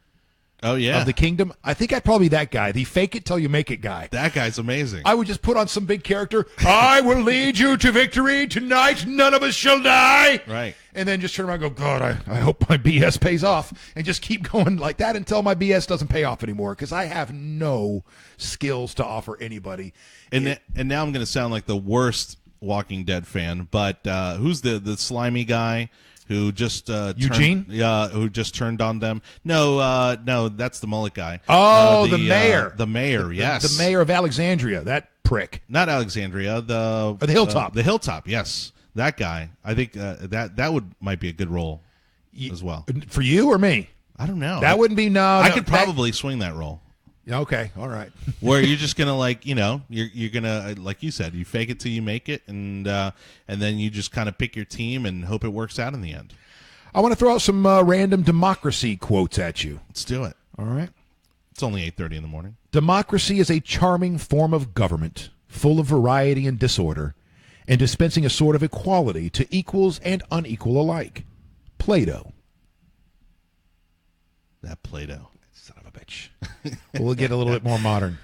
Oh, yeah. Of the kingdom. I think I'd probably be that guy, the fake it till you make it guy. That guy's amazing. I would just put on some big character. I will lead you to victory tonight. None of us shall die. Right. And then just turn around and go, God, I hope my BS pays off. And just keep going like that until my BS doesn't pay off anymore because I have no skills to offer anybody. And now I'm going to sound like the worst Walking Dead fan, but who's the slimy guy? Who just Eugene? Who just turned on them? No, that's the mullet guy. Oh, the mayor. The mayor, yes, the mayor of Alexandria. That prick. Not Alexandria. The hilltop. The hilltop. Yes, that guy. I think that might be a good role as well for you or me. I don't know. That wouldn't be I could probably swing that role. Okay, all right. Where you're just gonna you're gonna like you said, you fake it till you make it, and then you just kind of pick your team and hope it works out in the end. I want to throw out some random democracy quotes at you. Let's do it. All right. It's only 8:30 in the morning. Democracy is a charming form of government, full of variety and disorder, and dispensing a sort of equality to equals and unequal alike. Plato. That Plato. Son of a bitch. We'll get a little bit more modern.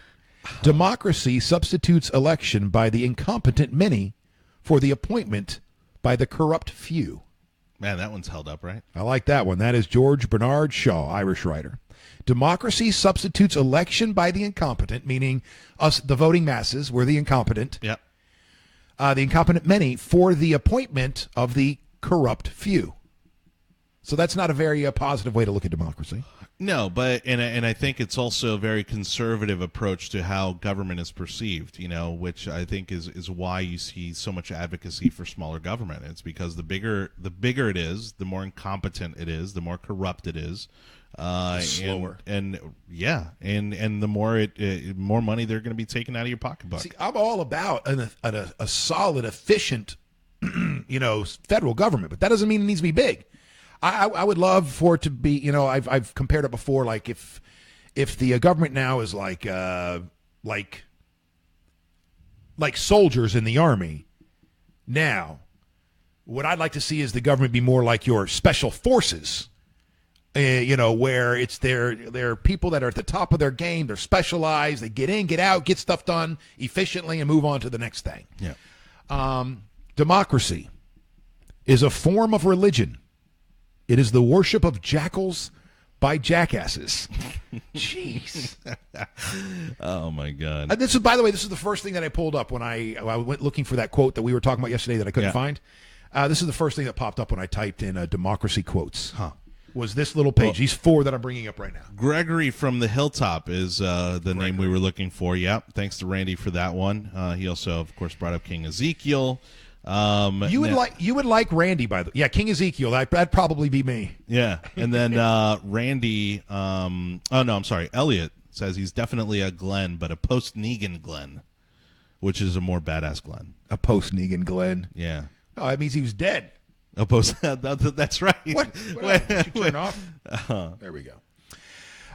Democracy substitutes election by the incompetent many for the appointment by the corrupt few. Man, that one's held up, right? I like that one. That is George Bernard Shaw, Irish writer. Democracy substitutes election by the incompetent, meaning us, the voting masses, we're the incompetent. Yep. The incompetent many for the appointment of the corrupt few. So that's not a very positive way to look at democracy. No, but and I think it's also a very conservative approach to how government is perceived, which I think is why you see so much advocacy for smaller government. It's because the bigger it is, the more incompetent it is, the more corrupt it is, slower, and the more more money they're going to be taking out of your pocketbook. See, I'm all about a solid, efficient, federal government, but that doesn't mean it needs to be big. I would love for it to be, I've compared it before, like if the government now is like soldiers in the army. Now, what I'd like to see is the government be more like your special forces, where it's they're people that are at the top of their game. They're specialized. They get in, get out, get stuff done efficiently, and move on to the next thing. Yeah. Democracy is a form of religion. It is the worship of jackals by jackasses. Jeez. Oh my God. This is, by the way, this is the first thing that I pulled up when I went looking for that quote that we were talking about yesterday that I couldn't find. This is the first thing that popped up when I typed in democracy quotes. Was this little page. These 4 that I'm bringing up right now. Gregory from the Hilltop is the name we were looking for. Yep. Thanks to Randy for that one. He also, of course, brought up King Ezekiel. You would like Randy, by the way. Yeah, King Ezekiel. That'd probably be me. Yeah. And then Randy, Elliot says he's definitely a Glenn, but a post-Negan Glenn, which is a more badass Glenn. A post-Negan Glenn. Yeah. Oh, that means he was dead. That's right. What? Did you turn off? There we go.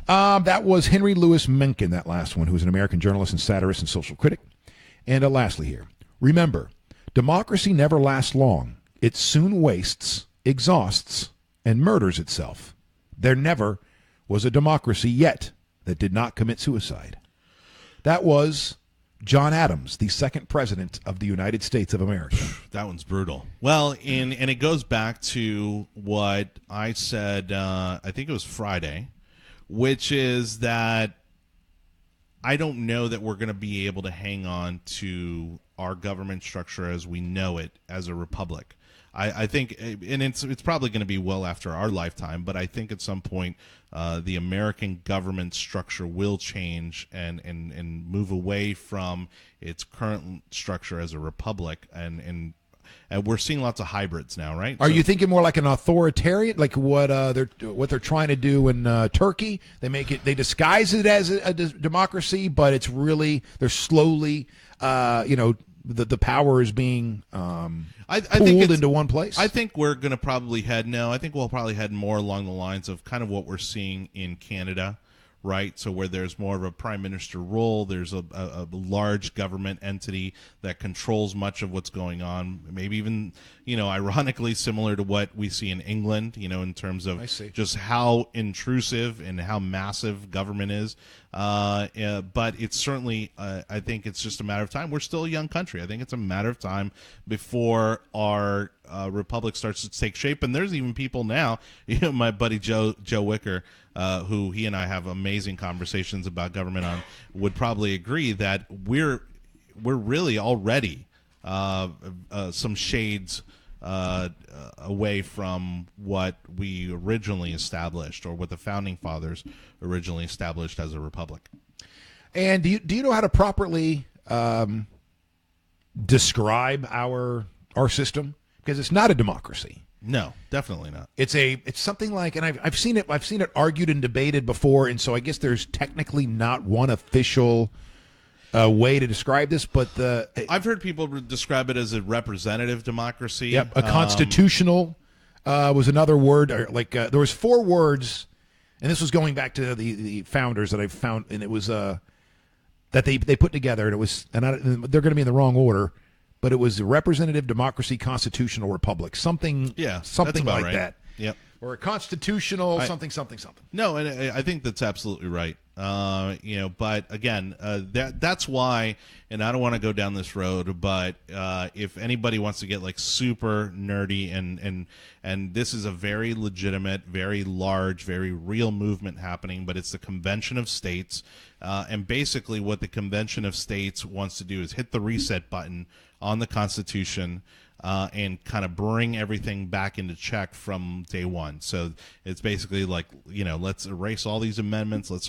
That was Henry Louis Mencken, that last one, who was an American journalist and satirist and social critic. And lastly here, remember, democracy never lasts long. It soon wastes, exhausts, and murders itself. There never was a democracy yet that did not commit suicide. That was John Adams, the second president of the United States of America. That one's brutal. Well, and it goes back to what I said, I think it was Friday, which is that I don't know that we're going to be able to hang on to our government structure as we know it as a republic. I think, and it's probably going to be well after our lifetime, but I think at some point the American government structure will change and move away from its current structure as a republic, and we're seeing lots of hybrids now, right? Are you thinking more like an authoritarian, like what they're trying to do in Turkey? They disguise it as a democracy, but it's really they're slowly, the power is being pooled into one place. I think we're going to probably I think we'll probably head more along the lines of kind of what we're seeing in Canada, right? So where there's more of a prime minister role, there's a large government entity that controls much of what's going on. Maybe even, ironically similar to what we see in England, in terms of just how intrusive and how massive government is. But it's certainly, I think it's just a matter of time. We're still a young country. I think it's a matter of time before our republic starts to take shape. And there's even people now, my buddy Joe Wicker, who he and I have amazing conversations about government on, would probably agree that we're really already some shades away from what we originally established, or what the founding fathers originally established as a republic. And do you know how to properly describe our system? Because it's not a democracy. No, definitely not. It's something like, and I've seen it argued and debated before, and so I guess there's technically not one official way to describe this, but I've heard people describe it as a representative democracy. Yep, a constitutional was another word. There was 4 words, and this was going back to the founders that I found, and it was that they put together, and it was, and they're going to be in the wrong order. But it was a representative democracy, constitutional republic, something like right. That. Yep. Or a constitutional something. No, and I think that's absolutely right. But again, that's why, and I don't want to go down this road, but if anybody wants to get like super nerdy, and this is a very legitimate, very large, very real movement happening, but it's the Convention of States, and basically what the Convention of States wants to do is hit the reset button on the Constitution, and kind of bring everything back into check from day one. So it's basically like, let's erase all these amendments. Let's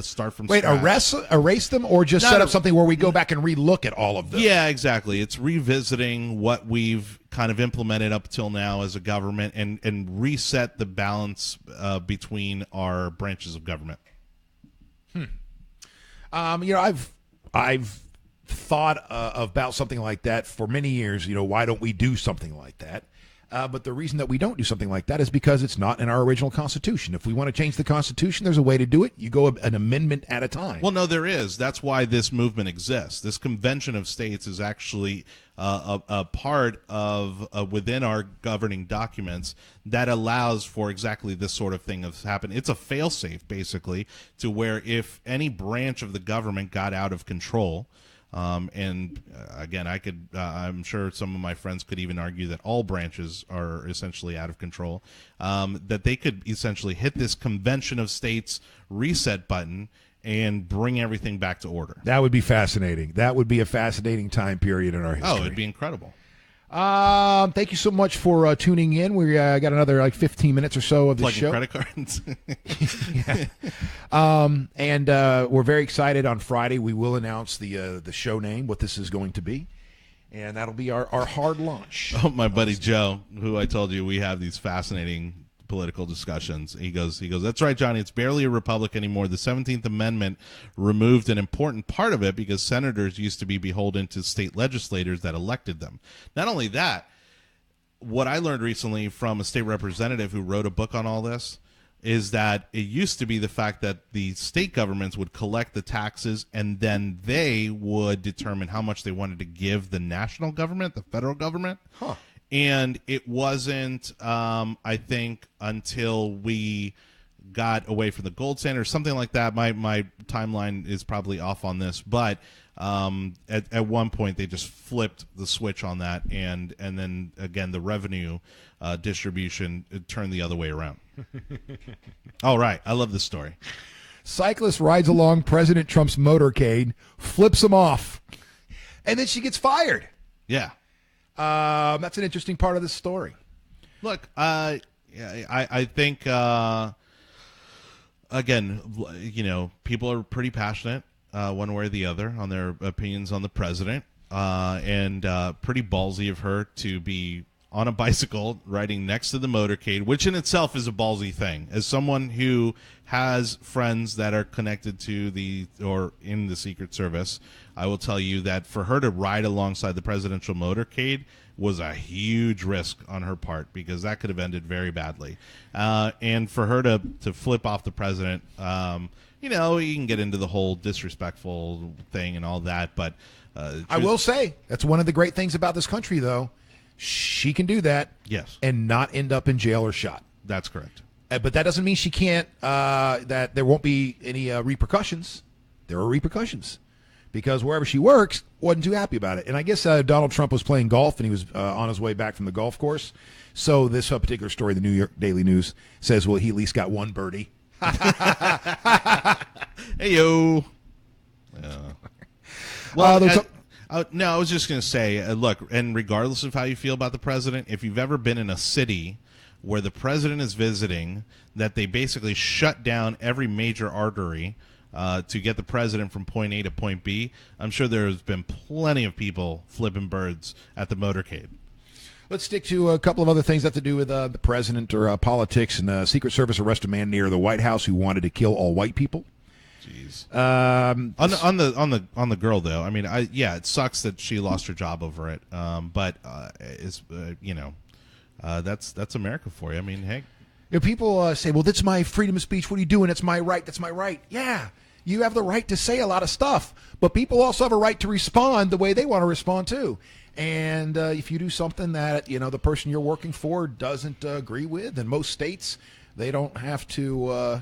start from scratch. Erase them, or just set up something where we go back and relook at all of them? Yeah, exactly. It's revisiting what we've kind of implemented up till now as a government, and reset the balance between our branches of government. I've thought about something like that for many years. Why don't we do something like that? But the reason that we don't do something like that is because it's not in our original Constitution. If we want to change the Constitution, there's a way to do it. You go an amendment at a time. Well, no, there is. That's why this movement exists. This Convention of States is actually a part of within our governing documents that allows for exactly this sort of thing to happen. It's a fail-safe, basically, to where if any branch of the government got out of control, Again, I'm sure some of my friends could even argue that all branches are essentially out of control, that they could essentially hit this convention of states reset button and bring everything back to order. That would be fascinating. That would be a fascinating time period in our history. Oh, it'd be incredible. Thank you so much for tuning in. We got another 15 minutes or so of the show. Credit cards. And we're very excited. On Friday, we will announce the show name, what this is going to be, and that'll be our hard launch. Oh, my buddy Joe, who I told you we have these fascinating political discussions. He goes, that's right, Johnny, it's barely a republic anymore. The 17th Amendment removed an important part of it because senators used to be beholden to state legislators that elected them. Not only that, what I learned recently from a state representative who wrote a book on all this is that it used to be the fact that the state governments would collect the taxes and then they would determine how much they wanted to give the national government, the federal government. Huh. And it wasn't, I think, until we got away from the gold standard or something like that. My timeline is probably off on this, but at one point they just flipped the switch on that, and then again the revenue distribution turned the other way around. All right, I love this story. Cyclist rides along President Trump's motorcade, flips him off, and then she gets fired. Yeah. That's an interesting part of this story. Look, I think, again, people are pretty passionate one way or the other on their opinions on the president, and pretty ballsy of her to be on a bicycle riding next to the motorcade, which in itself is a ballsy thing. As someone who has friends that are connected to or in the Secret Service, I will tell you that for her to ride alongside the presidential motorcade was a huge risk on her part, because that could have ended very badly. And for her to flip off the president, you can get into the whole disrespectful thing and all that, but I will say that's one of the great things about this country, though. She can do that, yes, and not end up in jail or shot. That's correct. But that doesn't mean she can't, that there won't be any repercussions. There are repercussions, because wherever she works, wasn't too happy about it. And I guess Donald Trump was playing golf, and he was on his way back from the golf course. So this particular story, the New York Daily News, says, well, he at least got one birdie. Hey, yo. Well, no, I was just going to say, look, and regardless of how you feel about the president, if you've ever been in a city where the president is visiting, that they basically shut down every major artery to get the president from point A to point B, I'm sure there's been plenty of people flipping birds at the motorcade. Let's stick to a couple of other things that have to do with the president or politics. And Secret Service arrested a man near the White House who wanted to kill all white people. Jeez. On the girl though, I mean, it sucks that she lost her job over it. But that's America for you. I mean, hey, people say, "Well, that's my freedom of speech. What are you doing? It's my right. That's my right." Yeah, you have the right to say a lot of stuff, but people also have a right to respond the way they want to respond too. And if you do something that the person you're working for doesn't agree with, in most states, they don't have to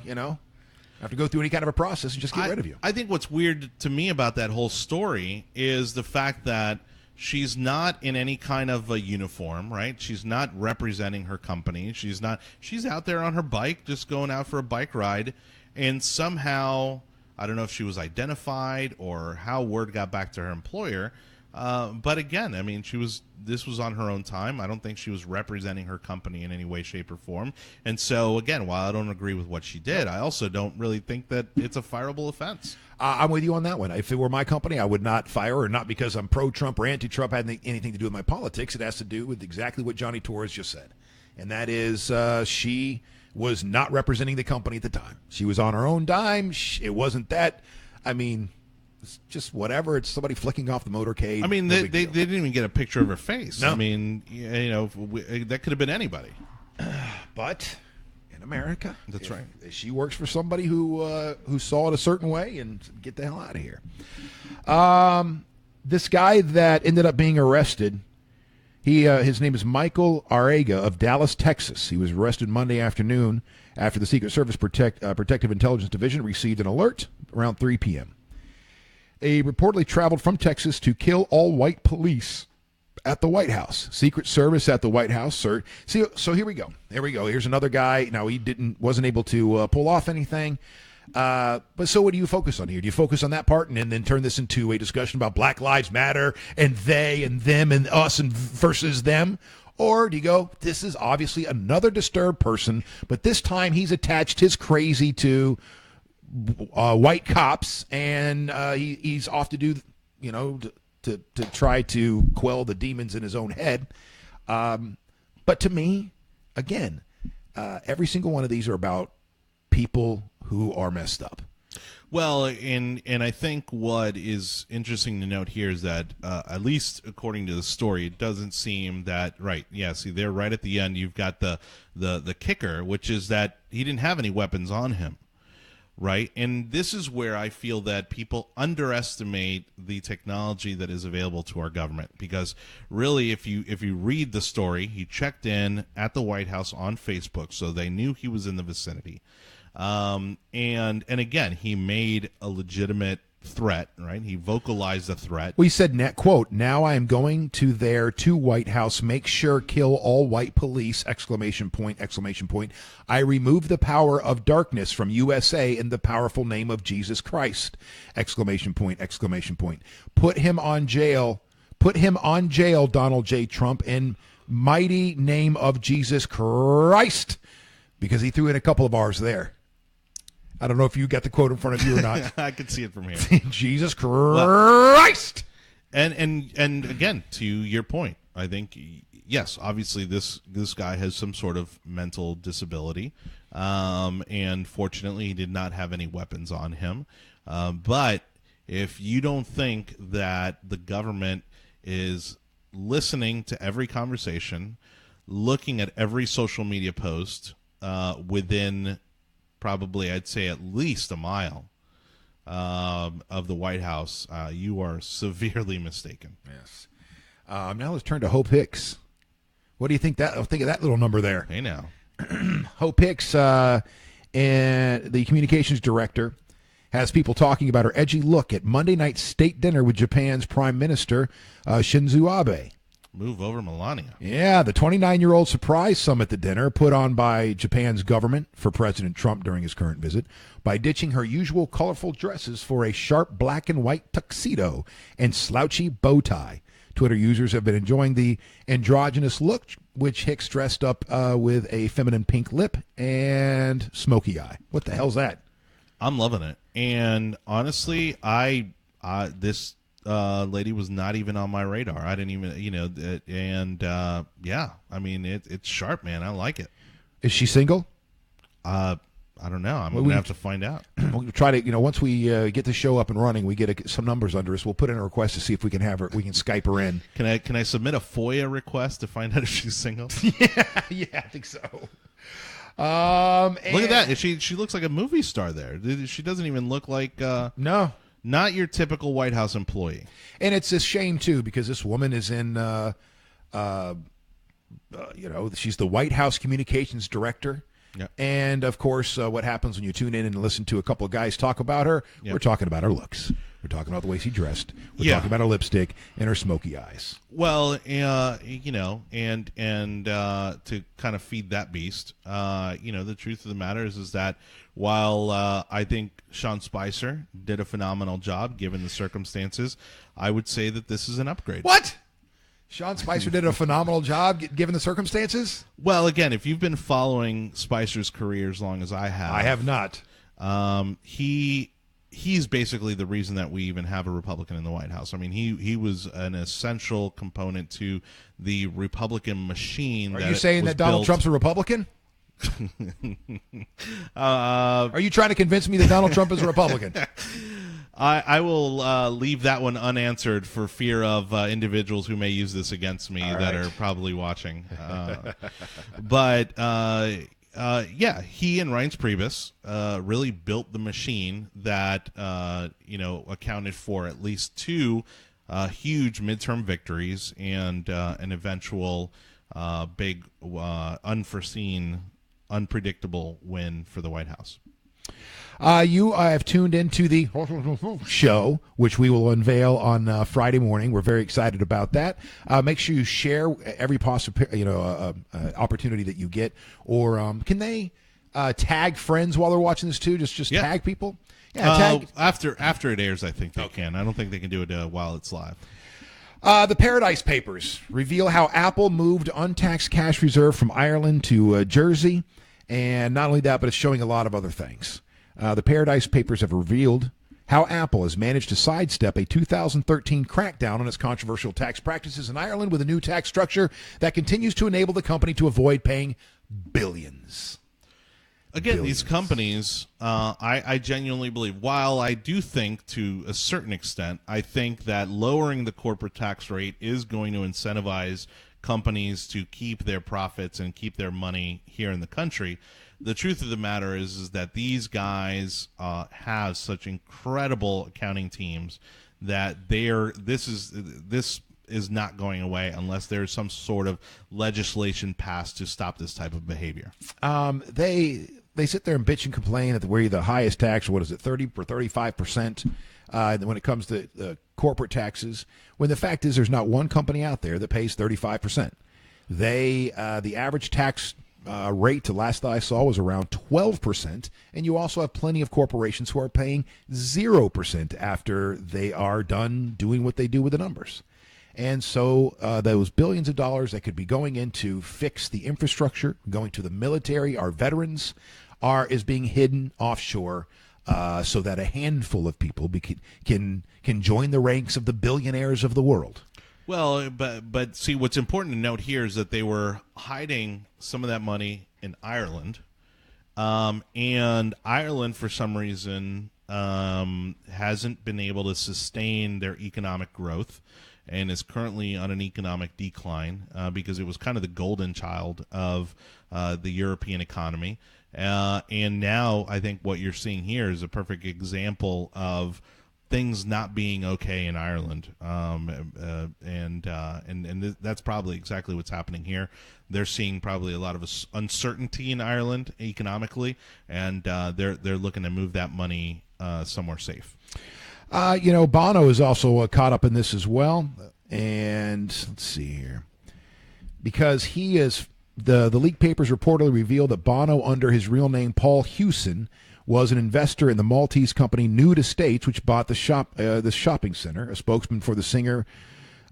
have to go through any kind of a process and just get rid of you. I think what's weird to me about that whole story is the fact that she's not in any kind of a uniform, right? She's not representing her company. She's out there on her bike, just going out for a bike ride, and somehow, I don't know if she was identified or how word got back to her employer. But again, I mean, this was on her own time. I don't think she was representing her company in any way, shape, or form. And so, again, while I don't agree with what she did, I also don't really think that it's a fireable offense. I'm with you on that one. If it were my company, I would not fire her, not because I'm pro-Trump or anti-Trump, had anything to do with my politics. It has to do with exactly what Jonny Torres just said. And that is she was not representing the company at the time. She was on her own dime. It wasn't that. I mean, it's just whatever. It's somebody flicking off the motorcade. I mean, they didn't even get a picture of her face. No. I mean, that could have been anybody. But in America, that's right. She works for somebody who saw it a certain way, and get the hell out of here. This guy that ended up being arrested, his name is Michael Arrega of Dallas, Texas. He was arrested Monday afternoon after the Secret Service Protective Intelligence Division received an alert around 3 p.m. reportedly traveled from Texas to kill all white police at the White House. Secret Service at the White House. Sir. See, so here we go. Here's another guy. Now, he wasn't able to pull off anything. But so what do you focus on here? Do you focus on that part and then turn this into a discussion about Black Lives Matter and they and them and us and versus them? Or do you go, this is obviously another disturbed person, but this time he's attached his crazy to white cops, and he's off to do, to try to quell the demons in his own head. But to me, again, every single one of these are about people who are messed up. Well, and I think what is interesting to note here is that, at least according to the story, it doesn't seem that, right, yeah, see, there right at the end, you've got the kicker, which is that he didn't have any weapons on him, right? And this is where I feel that people underestimate the technology that is available to our government, because really, if you read the story, he checked in at the White House on Facebook, so they knew he was in the vicinity. And again, he made a legitimate threat, right? He vocalized a threat. Well, he said, net quote, "Now I am going to White House, make sure, kill all white police, exclamation point. I remove the power of darkness from USA in the powerful name of Jesus Christ, exclamation point. Put him on jail, Donald J. Trump, in mighty name of Jesus Christ," because he threw in a couple of R's there. I don't know if you got the quote in front of you or not. I can see it from here. Jesus Christ. And again, to your point, I think, yes, obviously this guy has some sort of mental disability. And fortunately, he did not have any weapons on him. But if you don't think that the government is listening to every conversation, looking at every social media post within probably, I'd say, at least a mile of the White House, you are severely mistaken. Yes. Now let's turn to Hope Hicks. What do you think of that little number there? Hey, now. Hope Hicks, and the communications director, has people talking about her edgy look at Monday night's state dinner with Japan's Prime Minister Shinzo Abe. Move over Melania. Yeah, the 29-year-old surprise summit the dinner put on by Japan's government for President Trump during his current visit by ditching her usual colorful dresses for a sharp black and white tuxedo and slouchy bow tie. Twitter users have been enjoying the androgynous look, which Hicks dressed up with a feminine pink lip and smoky eye. What the hell's that? I'm loving it. And honestly, this lady was not even on my radar. I didn't even, yeah, I mean, it's sharp, man. I like it. Is she single? I don't know. I'm going to have to find out. We'll try to, once we get the show up and running, we get some numbers under us. We'll put in a request to see if we can have her. We can Skype her in. Can I submit a FOIA request to find out if she's single? Yeah, I think so. Look at that. She looks like a movie star there. She doesn't even look like no. Not your typical White House employee. And it's a shame, too, because this woman is in, she's the White House communications director. Yep. And, of course, what happens when you tune in and listen to a couple of guys talk about her, yep. We're talking about her looks. We're talking about the way she dressed. We're talking about her lipstick and her smoky eyes. Well, and to kind of feed that beast, the truth of the matter is that while I think Sean Spicer did a phenomenal job given the circumstances, I would say that this is an upgrade. What? Sean Spicer did a phenomenal job given the circumstances? Well, again, if you've been following Spicer's career as long as I have not. He's basically the reason that we even have a Republican in the White House. I mean, he was an essential component to the Republican machine. Are you saying that Donald Trump's a Republican? Are you trying to convince me that Donald Trump is a Republican? I will leave that one unanswered for fear of individuals who may use this against me that are probably watching. But he and Reince Priebus really built the machine that accounted for at least two huge midterm victories and an eventual big unforeseen, unpredictable win for the White House. You have tuned into the show, which we will unveil on Friday morning. We're very excited about that. Make sure you share every possible opportunity that you get. Or can they tag friends while they're watching this too? Just tag people. Yeah, tag after it airs. I think they can. I don't think they can do it while it's live. The Paradise Papers reveal how Apple moved untaxed cash reserve from Ireland to Jersey, and not only that, but it's showing a lot of other things. The Paradise Papers have revealed how Apple has managed to sidestep a 2013 crackdown on its controversial tax practices in Ireland with a new tax structure that continues to enable the company to avoid paying billions. Again, these companies, I genuinely believe, while I do think to a certain extent, I think that lowering the corporate tax rate is going to incentivize companies to keep their profits and keep their money here in the country. The truth of the matter is that these guys have such incredible accounting teams that this is not going away unless there's some sort of legislation passed to stop this type of behavior. They sit there and bitch and complain that we're the highest tax, what is it, 30 or 35% when it comes to corporate taxes, when the fact is there's not one company out there that pays 35%. The average tax rate to last I saw was around 12%, and you also have plenty of corporations who are paying 0% after they are done doing what they do with the numbers. And so those billions of dollars that could be going in to fix the infrastructure, going to the military, our veterans, is being hidden offshore so that a handful of people can join the ranks of the billionaires of the world. Well, but see, what's important to note here is that they were hiding some of that money in Ireland, and Ireland, for some reason, hasn't been able to sustain their economic growth and is currently on an economic decline because it was kind of the golden child of the European economy. And now I think what you're seeing here is a perfect example of things not being okay in Ireland, and that's probably exactly what's happening here. They're seeing probably a lot of uncertainty in Ireland economically, and they're looking to move that money somewhere safe. Bono is also caught up in this as well, and let's see here, because he is the leaked papers reportedly revealed that Bono, under his real name Paul Hewson, was an investor in the Maltese company Nude Estates, which bought the shopping center. A spokesman for the singer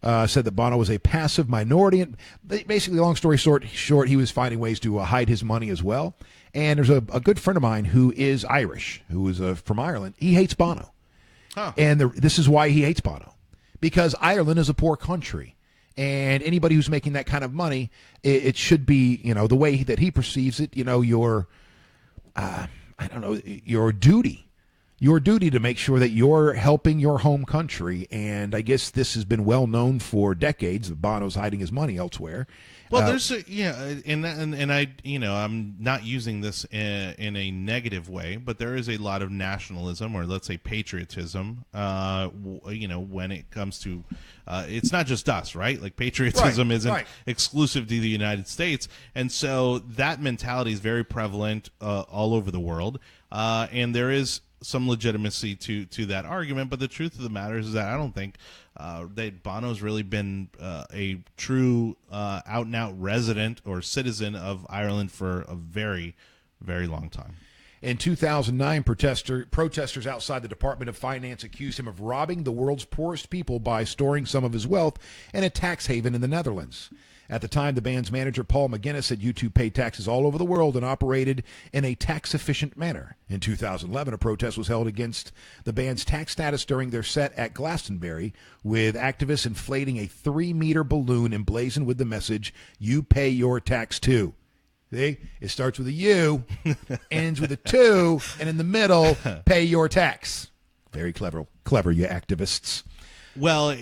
said that Bono was a passive minority. And basically, long story short, he was finding ways to hide his money as well. And there's a good friend of mine who is Irish, who is from Ireland. He hates Bono. Huh. And this is why he hates Bono. Because Ireland is a poor country. And anybody who's making that kind of money, it should be, the way that he perceives it, your duty to make sure that you're helping your home country. And I guess this has been well known for decades that Bono's hiding his money elsewhere. Well, and I, I'm not using this in a negative way, but there is a lot of nationalism, or let's say patriotism, when it comes to, it's not just us, right? Like patriotism isn't exclusive to the United States. And so that mentality is very prevalent all over the world. And there is some legitimacy to that argument, but the truth of the matter is that I don't think that Bono's really been a true out-and-out resident or citizen of Ireland for a very, very long time. In 2009, protesters outside the Department of Finance accused him of robbing the world's poorest people by storing some of his wealth in a tax haven in the Netherlands. At the time, the band's manager, Paul McGuinness, said YouTube paid taxes all over the world and operated in a tax-efficient manner. In 2011, a protest was held against the band's tax status during their set at Glastonbury, with activists inflating a 3-meter balloon emblazoned with the message, "You pay your tax too." See? It starts with a U, ends with a 2, and in the middle, pay your tax. Very clever, you activists. Well,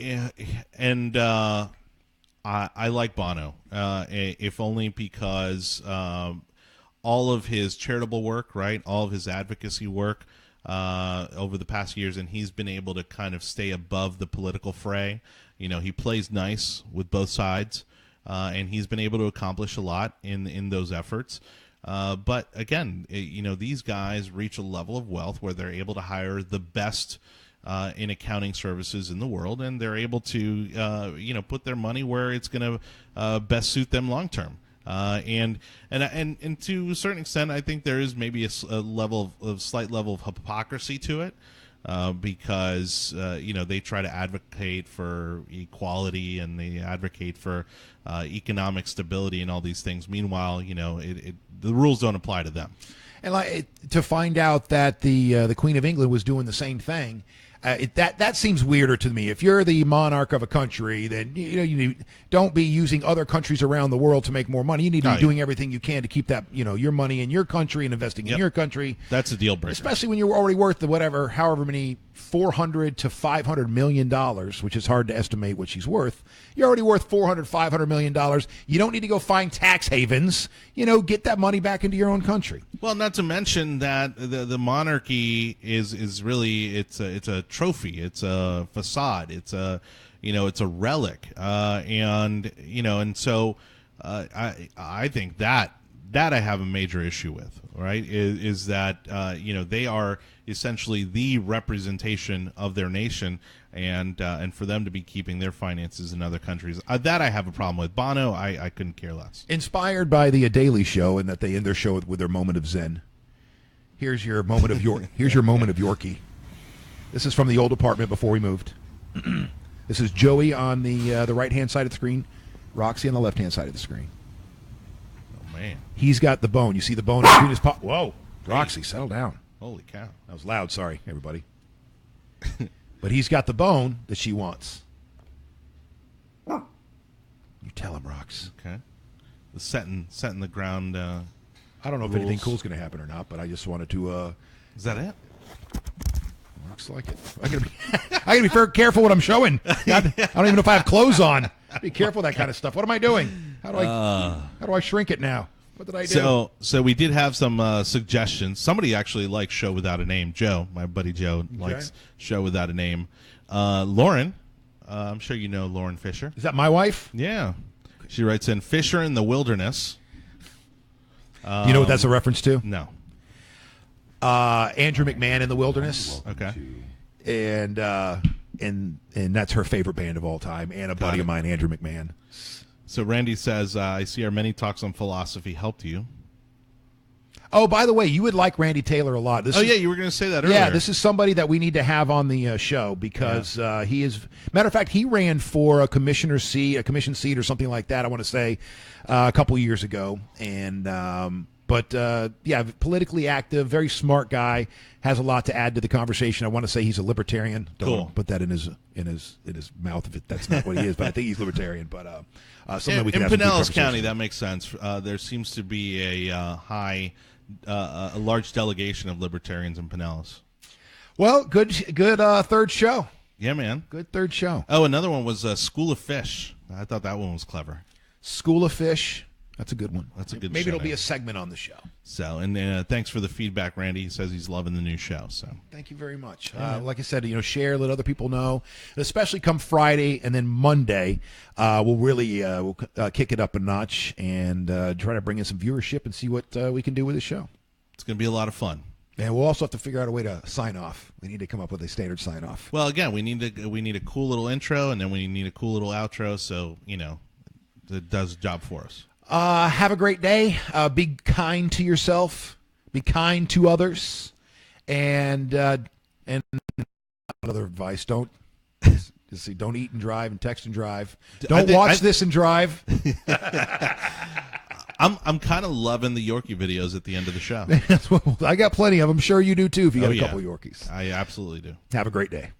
and I like Bono, if only because all of his charitable work, right, all of his advocacy work over the past years, and he's been able to kind of stay above the political fray. He plays nice with both sides. And he's been able to accomplish a lot in those efforts. But again, these guys reach a level of wealth where they're able to hire the best in accounting services in the world, and they're able to put their money where it's going to best suit them long term. And to a certain extent, I think there is maybe a slight level of hypocrisy to it, because they try to advocate for equality and they advocate for economic stability and all these things. Meanwhile, the rules don't apply to them. And to find out that the Queen of England was doing the same thing. That seems weirder to me. If you're the monarch of a country, then you don't be using other countries around the world to make more money. You need to be doing everything you can to keep that your money in your country and investing in your country. That's a deal breaker, especially when you're already worth however many $400 to $500 million, which is hard to estimate what she's worth. You're already worth $400-500 million. You don't need to go find tax havens. Get that money back into your own country. Well, not to mention that the monarchy is really it's a trophy, it's a facade, it's a relic, and so I think that I have a major issue with, right? Is that they are essentially the representation of their nation, and for them to be keeping their finances in other countries, that I have a problem with. Bono, I couldn't care less. Inspired by the Daily Show, and that they end their show with their moment of zen. Here's your moment of Yorkie. This is from the old apartment before we moved. This is Joey on the right hand side of the screen, Roxy on the left hand side of the screen. Oh man, he's got the bone. You see the bone between his paw. Whoa, Roxy, settle down. Holy cow, that was loud. Sorry, everybody. But he's got the bone that she wants. You tell him, Rox. Okay. The setting the ground. I don't know if anything cool is going to happen or not, but I just wanted to. Is that it? Looks like it. I gotta be very careful what I'm showing. God, I don't even know if I have clothes on. Be careful with that kind of stuff. What am I doing? How do I shrink it now? What did I do? So we did have some suggestions. Somebody actually likes Show Without a Name. Joe, my buddy Joe, likes Show Without a Name. Lauren, I'm sure you know Lauren Fisher. Is that my wife? Yeah. She writes in Fisher in the Wilderness. Do you know what that's a reference to? No. Andrew McMahon in the Wilderness. Okay. And that's her favorite band of all time, and a buddy of mine, Andrew McMahon. So Randy says, I see our many talks on philosophy helped you. Oh, by the way, you would like Randy Taylor a lot. Yeah, you were going to say that earlier. Yeah, this is somebody that we need to have on the show because he is. Matter of fact, he ran for a commission seat or something like that. I want to say a couple years ago, and politically active, very smart guy, has a lot to add to the conversation. I want to say he's a libertarian. Don't put that in his mouth if that's not what he is, but I think he's libertarian. But something we can have Pinellas County, that makes sense. There seems to be a large delegation of libertarians in Pinellas. Well, good third show. Yeah, man. Good third show. Oh, another one was School of Fish. I thought that one was clever. School of Fish. That's a good one. That's a good Maybe show, it'll be a segment on the show. So, and thanks for the feedback, Randy. He says he's loving the new show. So, thank you very much. Like I said, share, let other people know, especially come Friday and then Monday. We'll really kick it up a notch and try to bring in some viewership and see what we can do with the show. It's going to be a lot of fun. And we'll also have to figure out a way to sign off. We need to come up with a standard sign off. Well, again, we need a cool little intro, and then we need a cool little outro. So, it does the job for us. Have a great day. Be kind to yourself. Be kind to others. And another advice: don't eat and drive and text and drive. Don't watch this and drive. I'm kind of loving the Yorkie videos at the end of the show. I got plenty of them. I'm sure you do too. If you got a couple of Yorkies, I absolutely do. Have a great day.